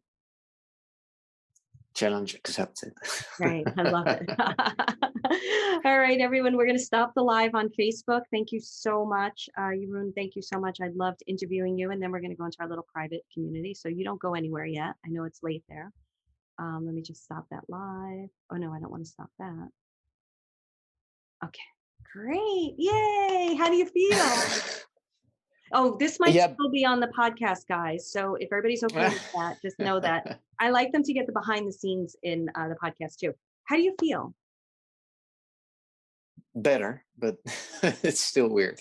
Challenge accepted. Right, I love it. All right, everyone, we're going to stop the live on Facebook. Thank you so much. Jeroen, thank you so much. I loved interviewing you. And then we're going to go into our little private community. So you don't go anywhere yet. I know it's late there. Let me just stop that live. Oh, no, I don't want to stop that. Okay, great. Yay. How do you feel? Oh, this might still be on the podcast, guys. So if everybody's okay with that, just know that I like them to get the behind the scenes in the podcast too. How do you feel? Better, but it's still weird.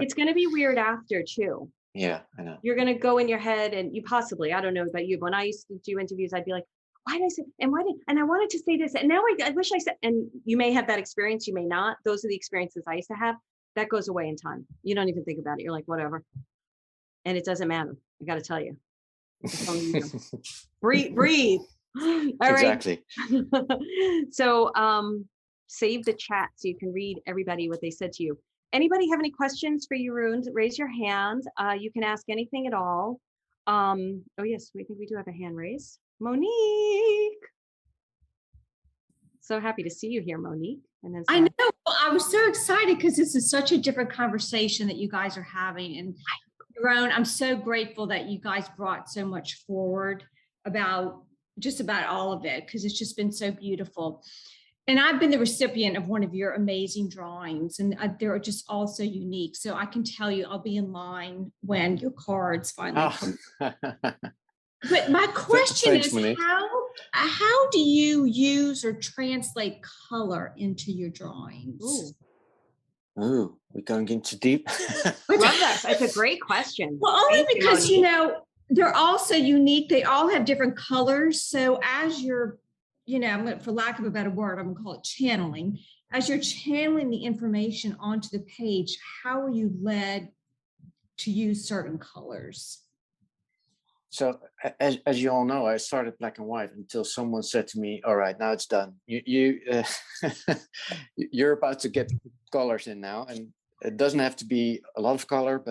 It's going to be weird after too. Yeah, I know. You're going to go in your head and you possibly, I don't know about you, but when I used to do interviews, I'd be like, why did I say, and I wanted to say this, and now I wish I said, and you may have that experience, you may not. Those are the experiences I used to have. That goes away in time. You don't even think about it. You're like, whatever. And it doesn't matter. I got to tell you. Breathe. All exactly. Right. So save the chat so you can read everybody what they said to you. Anybody have any questions for Jeroen? Raise your hand. You can ask anything at all. Oh yes, we think we do have a hand raised. Monique. So happy to see you here, Monique. And then I know. I was so excited because this is such a different conversation that you guys are having. And Jeroen, I'm so grateful that you guys brought so much forward about just about all of it, because it's just been so beautiful. And I've been the recipient of one of your amazing drawings, and they're just all so unique. So I can tell you, I'll be in line when your cards finally come. But my question is, how do you use or translate color into your drawings? Ooh, we're going into deep. Love that. That's a great question. Well, only because, they're all so unique. They all have different colors. So as you're, for lack of a better word, I'm going to call it channeling. As you're channeling the information onto the page, how are you led to use certain colors? So as you all know, I started black and white until someone said to me, all right, now it's done. You're about to get colors in now. And it doesn't have to be a lot of color,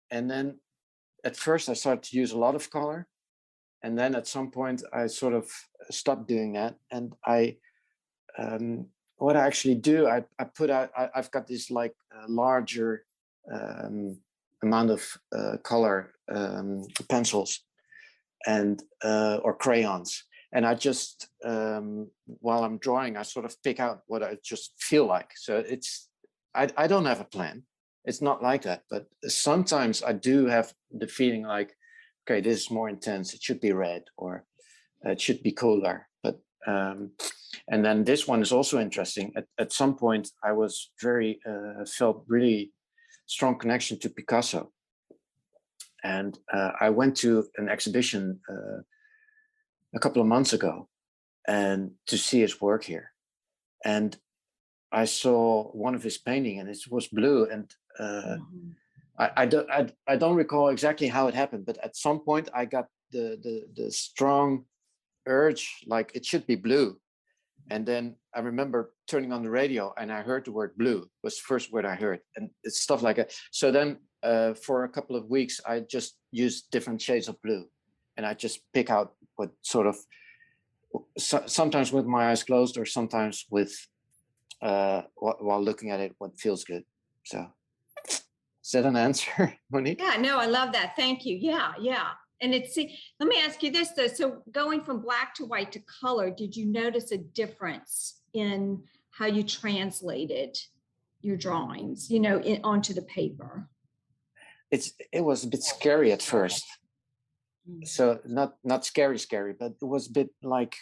and then at first I started to use a lot of color. And then at some point I sort of stopped doing that. And what I actually do, I've got this like larger amount of color pencils and or crayons, and I just while I'm drawing, I sort of pick out what I just feel like. So I don't have a plan. It's not like that, but sometimes I do have the feeling like, okay, this is more intense. It should be red, or it should be cooler. But and then this one is also interesting. At some point, I was felt really strong connection to Picasso. And I went to an exhibition a couple of months ago and to see his work here. And I saw one of his painting and it was blue. And I don't recall exactly how it happened, but at some point I got the strong urge, like it should be blue. And then I remember turning on the radio and I heard the word blue was the first word I heard, and it's stuff like that. So then for a couple of weeks, I just used different shades of blue, and I just pick out what sort of, sometimes with my eyes closed or sometimes with, while looking at it, what feels good. So is that an answer, Monique? Yeah, no, I love that. Thank you. Yeah. And let me ask you this though. So going from black to white to color, did you notice a difference in how you translated your drawings, onto the paper? It was a bit scary at first. So not scary, but it was a bit like,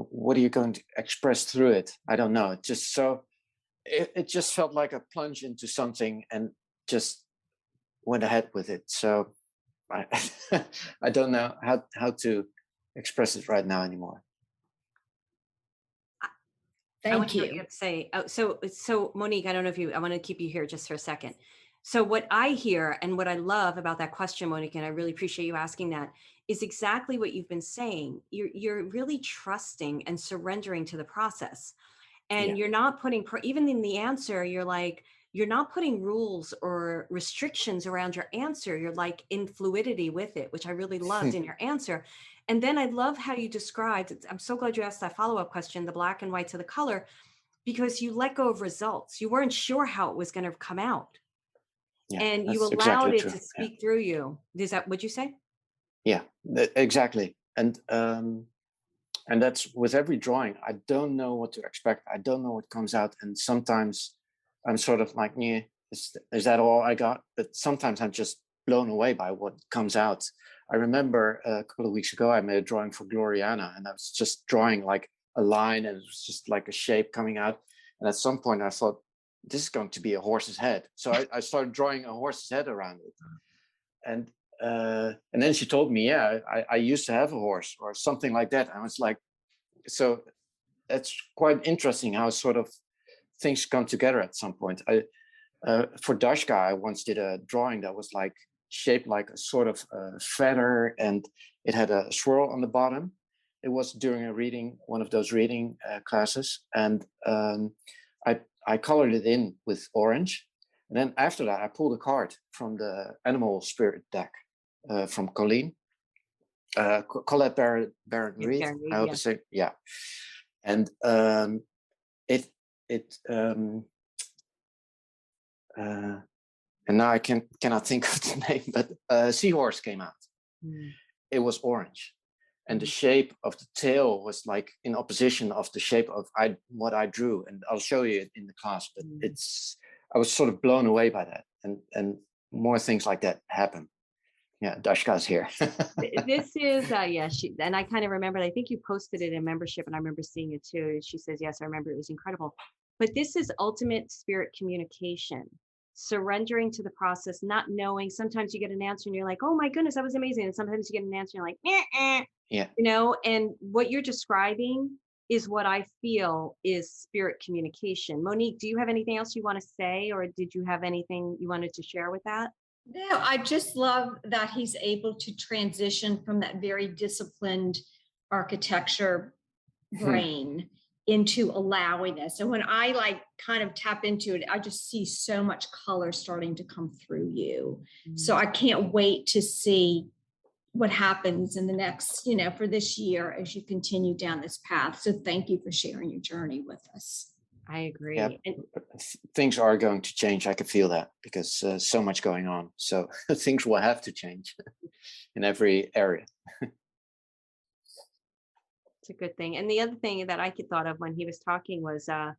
what are you going to express through it? I don't know. It just it just felt like a plunge into something and just went ahead with it. So I I don't know how to express it right now anymore. Thank you have to say. Oh, so Monique, I don't know if I want to keep you here just for a second. So what I hear and what I love about that question, Monique, and I really appreciate you asking that, is exactly what you've been saying. You're really trusting and surrendering to the process. And you're not putting, even in the answer, you're not putting rules or restrictions around your answer. You're like in fluidity with it, which I really loved in your answer. And then I love how you described, I'm so glad you asked that follow-up question, the black and white to the color, because you let go of results. You weren't sure how it was going to come out. Yeah, and you allowed exactly it true. to speak through you. Is that what you say? Yeah, exactly. And that's with every drawing. I don't know what to expect. I don't know what comes out. And sometimes I'm sort of like, yeah, is that all I got? But sometimes I'm just blown away by what comes out. I remember a couple of weeks ago, I made a drawing for Gloriana, and I was just drawing like a line, and it was just like a shape coming out. And at some point I thought, this is going to be a horse's head. So I started drawing a horse's head around it. And then she told me, yeah, I used to have a horse or something like that. I was like, so that's quite interesting how sort of things come together at some point. For Dashka, I once did a drawing that was like shaped like a sort of feather, and it had a swirl on the bottom. It was during a reading, one of those reading classes, and I colored it in with orange. And then after that, I pulled a card from the animal spirit deck from Colleen. Colette Baron Reed, I hope to say, yeah. And and now I cannot think of the name, but Seahorse came out. It was orange, and the shape of the tail was like in opposition of the shape of what I drew, and I'll show you it in the class. But I was sort of blown away by that, and more things like that happen. Yeah, Dashka's here. This is and I kind of remembered, I think you posted it in membership, and I remember seeing it too. She says, yes, I remember, it was incredible. But this is ultimate spirit communication, surrendering to the process, not knowing. Sometimes you get an answer and you're like, oh my goodness, that was amazing. And sometimes you get an answer and you're like, yeah, and what you're describing is what I feel is spirit communication. Monique, do you have anything else you want to say, or did you have anything you wanted to share with that? No, I just love that he's able to transition from that very disciplined architecture brain into allowing this. And when I like kind of tap into it, I just see so much color starting to come through you. So I can't wait to see what happens in the next, for this year as you continue down this path. So thank you for sharing your journey with us. I agree. Yeah, things are going to change. I can feel that, because so much going on. So things will have to change in every area. It's a good thing. And the other thing that I thought of when he was talking was, I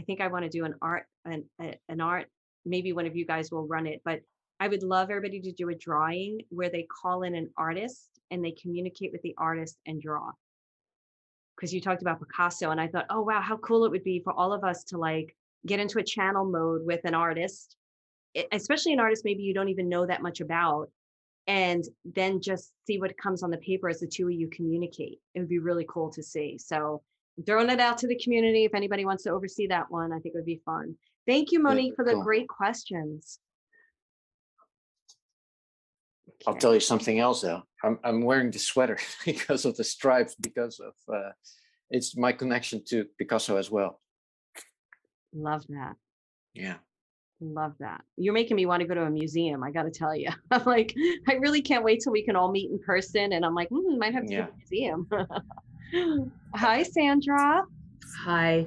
think I want to do an art, maybe one of you guys will run it, but I would love everybody to do a drawing where they call in an artist and they communicate with the artist and draw. Because you talked about Picasso, and I thought, oh, wow, how cool it would be for all of us to like get into a channel mode with an artist, especially an artist maybe you don't even know that much about, and then just see what comes on the paper as the two of you communicate. It would be really cool to see. So I'm throwing it out to the community. If anybody wants to oversee that one, I think it would be fun. Thank you, Monique, for the great questions. Okay. I'll tell you something else though. I'm wearing the sweater because of the stripes, because of it's my connection to Picasso as well. Love that. Yeah. Love that. You're making me want to go to a museum. I got to tell you, I'm like, I really can't wait till we can all meet in person. And I'm like, might have to go to a museum. Hi, Sandra. Hi,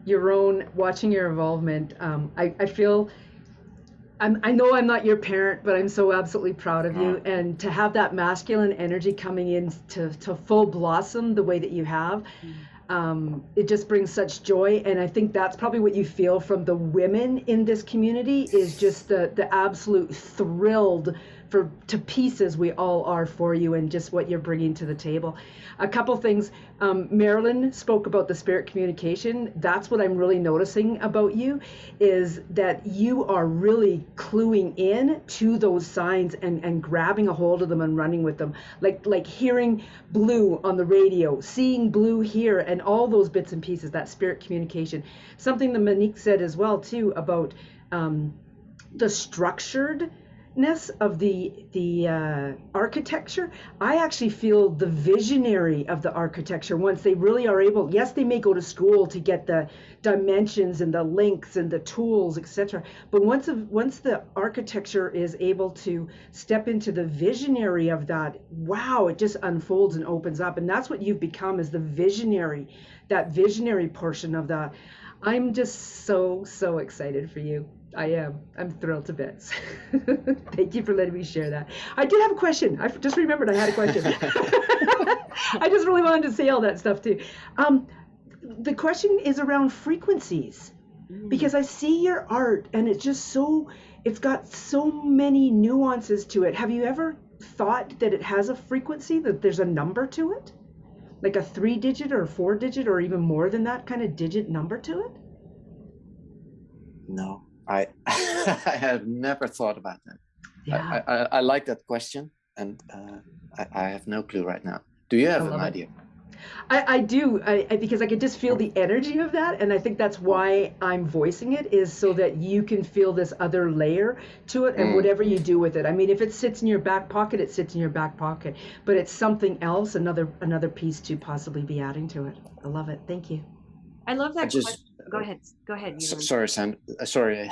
Jeroen. Watching your involvement, I feel. I know I'm not your parent, but I'm so absolutely proud of you. And to have that masculine energy coming in to full blossom the way that you have, it just brings such joy. And I think that's probably what you feel from the women in this community, is just the absolute thrilled to pieces we all are for you and just what you're bringing to the table. A couple things. Marilyn spoke about the spirit communication. That's what I'm really noticing about you, is that you are really cluing in to those signs and grabbing a hold of them and running with them. Like hearing blue on the radio, seeing blue here, and all those bits and pieces, that spirit communication. Something that Monique said as well too about the structuredness of the architecture. I actually feel the visionary of the architecture once they really are able. Yes, they may go to school to get the dimensions and the links and the tools, etc. But once the architecture is able to step into the visionary of that, wow, it just unfolds and opens up. And that's what you've become, is the visionary, that visionary portion of that. I'm just so excited for you. I am. I'm thrilled to bits. Thank you for letting me share that. I did have a question. I just remembered I had a question. I just really wanted to say all that stuff too. The question is around frequencies, because I see your art and it's just it's got so many nuances to it. Have you ever thought that it has a frequency, that there's a number to it? Like a 3-digit or a 4-digit or even more than that kind of digit number to it? No, I have never thought about that. Yeah. I like that question, and I have no clue right now. Do you have an idea? I do, because I can just feel the energy of that, and I think that's why I'm voicing it, is so that you can feel this other layer to it, and whatever you do with it. I mean, if it sits in your back pocket, it sits in your back pocket, but it's something else, another piece to possibly be adding to it. I love it. Thank you. I love that question. Go ahead. Sorry, Sam. Sorry.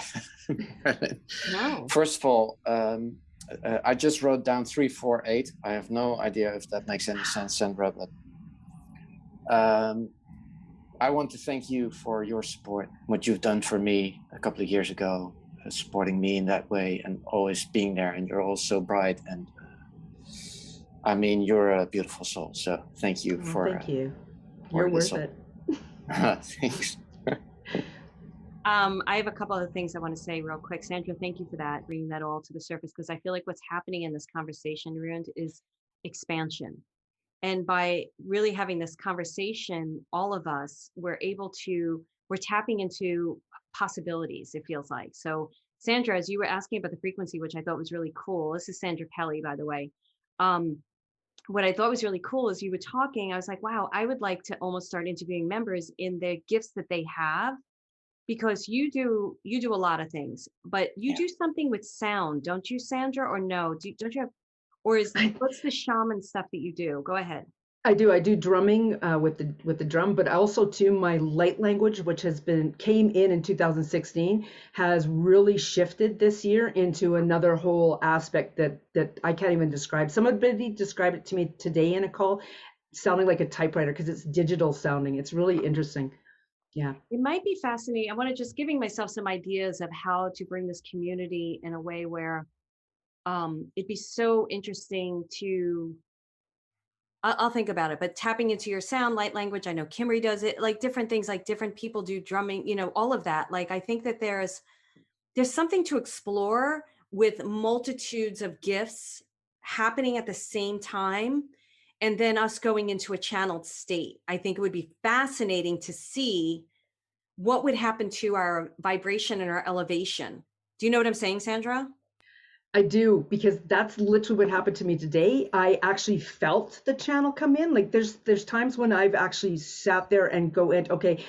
No. First of all, I just wrote down 348. I have no idea if that makes any sense, Sandra, but I want to thank you for your support, what you've done for me a couple of years ago, supporting me in that way and always being there. And you're all so bright, and I mean, you're a beautiful soul. So thank you for. Thank you. You're worth it. Thanks. I have a couple of things I want to say real quick. Sandra, thank you for that, bringing that all to the surface, because I feel like what's happening in this conversation, Jeroen, is expansion. And by really having this conversation, all of us, we're tapping into possibilities, it feels like. So Sandra, as you were asking about the frequency, which I thought was really cool. This is Sandra Kelly, by the way. What I thought was really cool is you were talking, I was like, wow, I would like to almost start interviewing members in the gifts that they have, because you do a lot of things, but you do something with sound, don't you, Sandra? Or no, don't you have, or what's the shaman stuff that you do? Go ahead. I do drumming with the drum, but also too my light language, which came in 2016, has really shifted this year into another whole aspect that I can't even describe. Somebody described it to me today in a call, sounding like a typewriter, because it's digital sounding. It's really interesting. Yeah. It might be fascinating. I want to just giving myself some ideas of how to bring this community in a way where it'd be so interesting to, I'll think about it, but tapping into your sound, light language. I know Kimry does it, like different things, like different people do drumming, all of that. Like, I think that there's something to explore with multitudes of gifts happening at the same time. And then us going into a channeled state. I think it would be fascinating to see what would happen to our vibration and our elevation. Do you know what I'm saying, Sandra? I do, because that's literally what happened to me today. I actually felt the channel come in. Like there's times when I've actually sat there and go in, okay,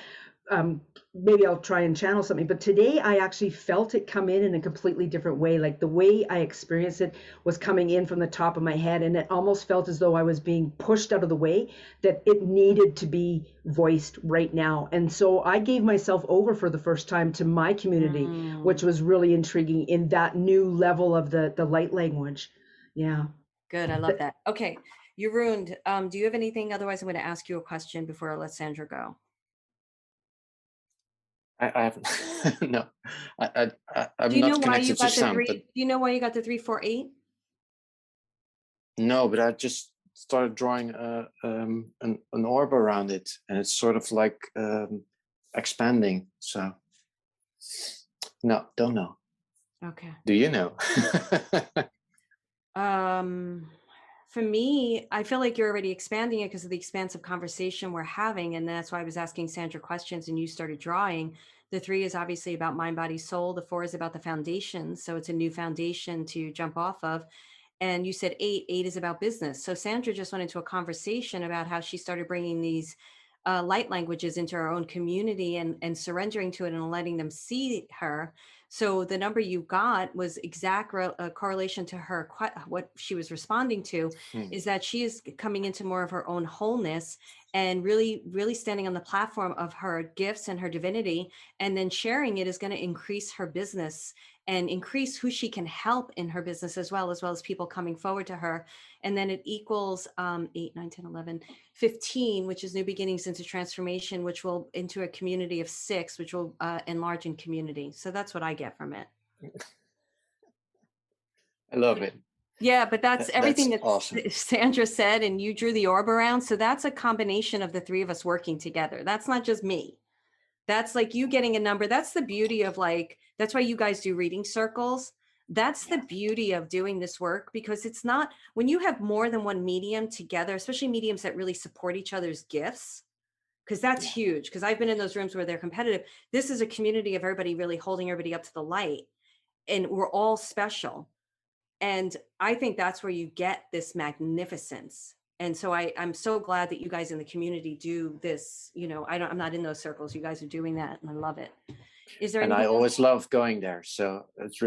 maybe I'll try and channel something. But today I actually felt it come in a completely different way. Like the way I experienced it was coming in from the top of my head, and it almost felt as though I was being pushed out of the way, that it needed to be voiced right now. And so I gave myself over for the first time to my community, which was really intriguing in that new level of the light language. Yeah. Good. I love that. Okay. Jeroen, do you have anything? Otherwise, I'm going to ask you a question before I let Sandra go. I haven't. No, I'm do you know not why you connected got to sound. do you know why you got the 348? No, but I just started drawing an orb around it, and it's sort of like expanding. So, no, don't know. Okay. Do you know? For me, I feel like you're already expanding it because of the expansive conversation we're having. And that's why I was asking Sandra questions and you started drawing. The 3 is obviously about mind, body, soul. The 4 is about the foundation. So it's a new foundation to jump off of. And you said 8, 8 is about business. So Sandra just went into a conversation about how she started bringing these light languages into her own community and surrendering to it and letting them see her. So the number you got was exact correlation to her. What she was responding to is that she is coming into more of her own wholeness and really, really standing on the platform of her gifts and her divinity. And then sharing it is going to increase her business and increase who she can help in her business as well as people coming forward to her. And then it equals 8, 9, 10, 11, 15, which is new beginnings into transformation, which will into a community of 6, which will enlarge in community. So that's what I get from it. I love it. Yeah, but that's everything that awesome. Sandra said, and you drew the orb around. So that's a combination of the 3 of us working together. That's not just me. That's like you getting a number. That's the beauty of that's why you guys do reading circles. That's the beauty of doing this work, because it's not when you have more than one medium together, especially mediums that really support each other's gifts, because that's huge. Because I've been in those rooms where they're competitive. This is a community of everybody really holding everybody up to the light, and we're all special. And I think that's where you get this magnificence. And so I'm so glad that you guys in the community do this. I'm not in those circles. You guys are doing that, and I love it. Is there? And I always love going there. So it's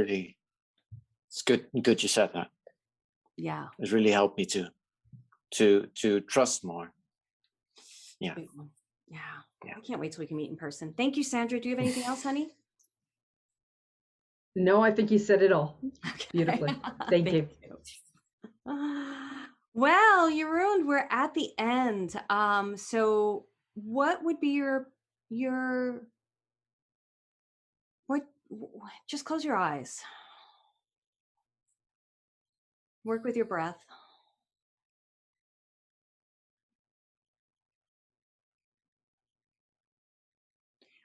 good. Good you said that. Yeah. It's really helped me to trust more. Yeah. I can't wait till we can meet in person. Thank you, Sandra. Do you have anything else, honey? No, I think you said it all beautifully. Thank you. Well, Jeroen, we're at the end. So what would be just close your eyes. Work with your breath.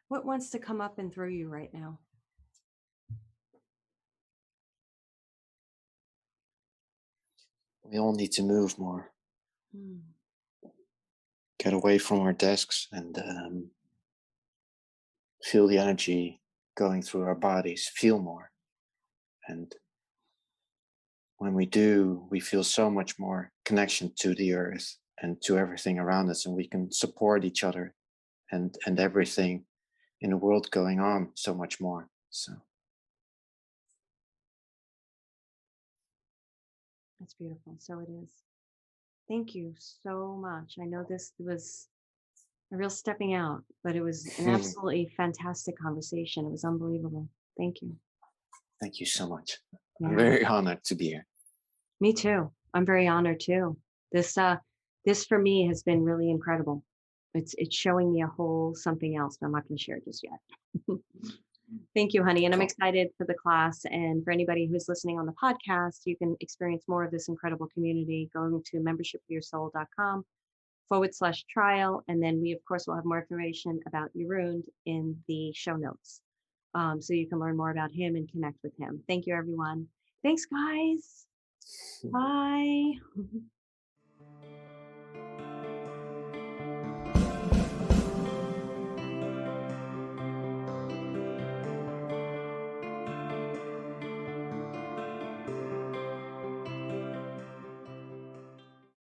What wants to come up and through you right now? We all need to move more. Get away from our desks and feel the energy going through our bodies, feel more. And when we do, we feel so much more connection to the earth and to everything around us, and we can support each other and everything in the world going on so much more. So that's beautiful. So it is. Thank you so much. I know this was a real stepping out, but it was an absolutely fantastic conversation. It was unbelievable. Thank you. Thank you so much. Yeah. I'm very honored to be here. Me too. I'm very honored too. This for me has been really incredible. It's showing me a whole something else, but I'm not going to share it just yet. Thank you, honey. And I'm excited for the class. And for anybody who's listening on the podcast, you can experience more of this incredible community going to membershipforyoursoul.com/trial. And then we, of course, will have more information about Jeroen in the show notes. So you can learn more about him and connect with him. Thank you, everyone. Thanks, guys. Bye.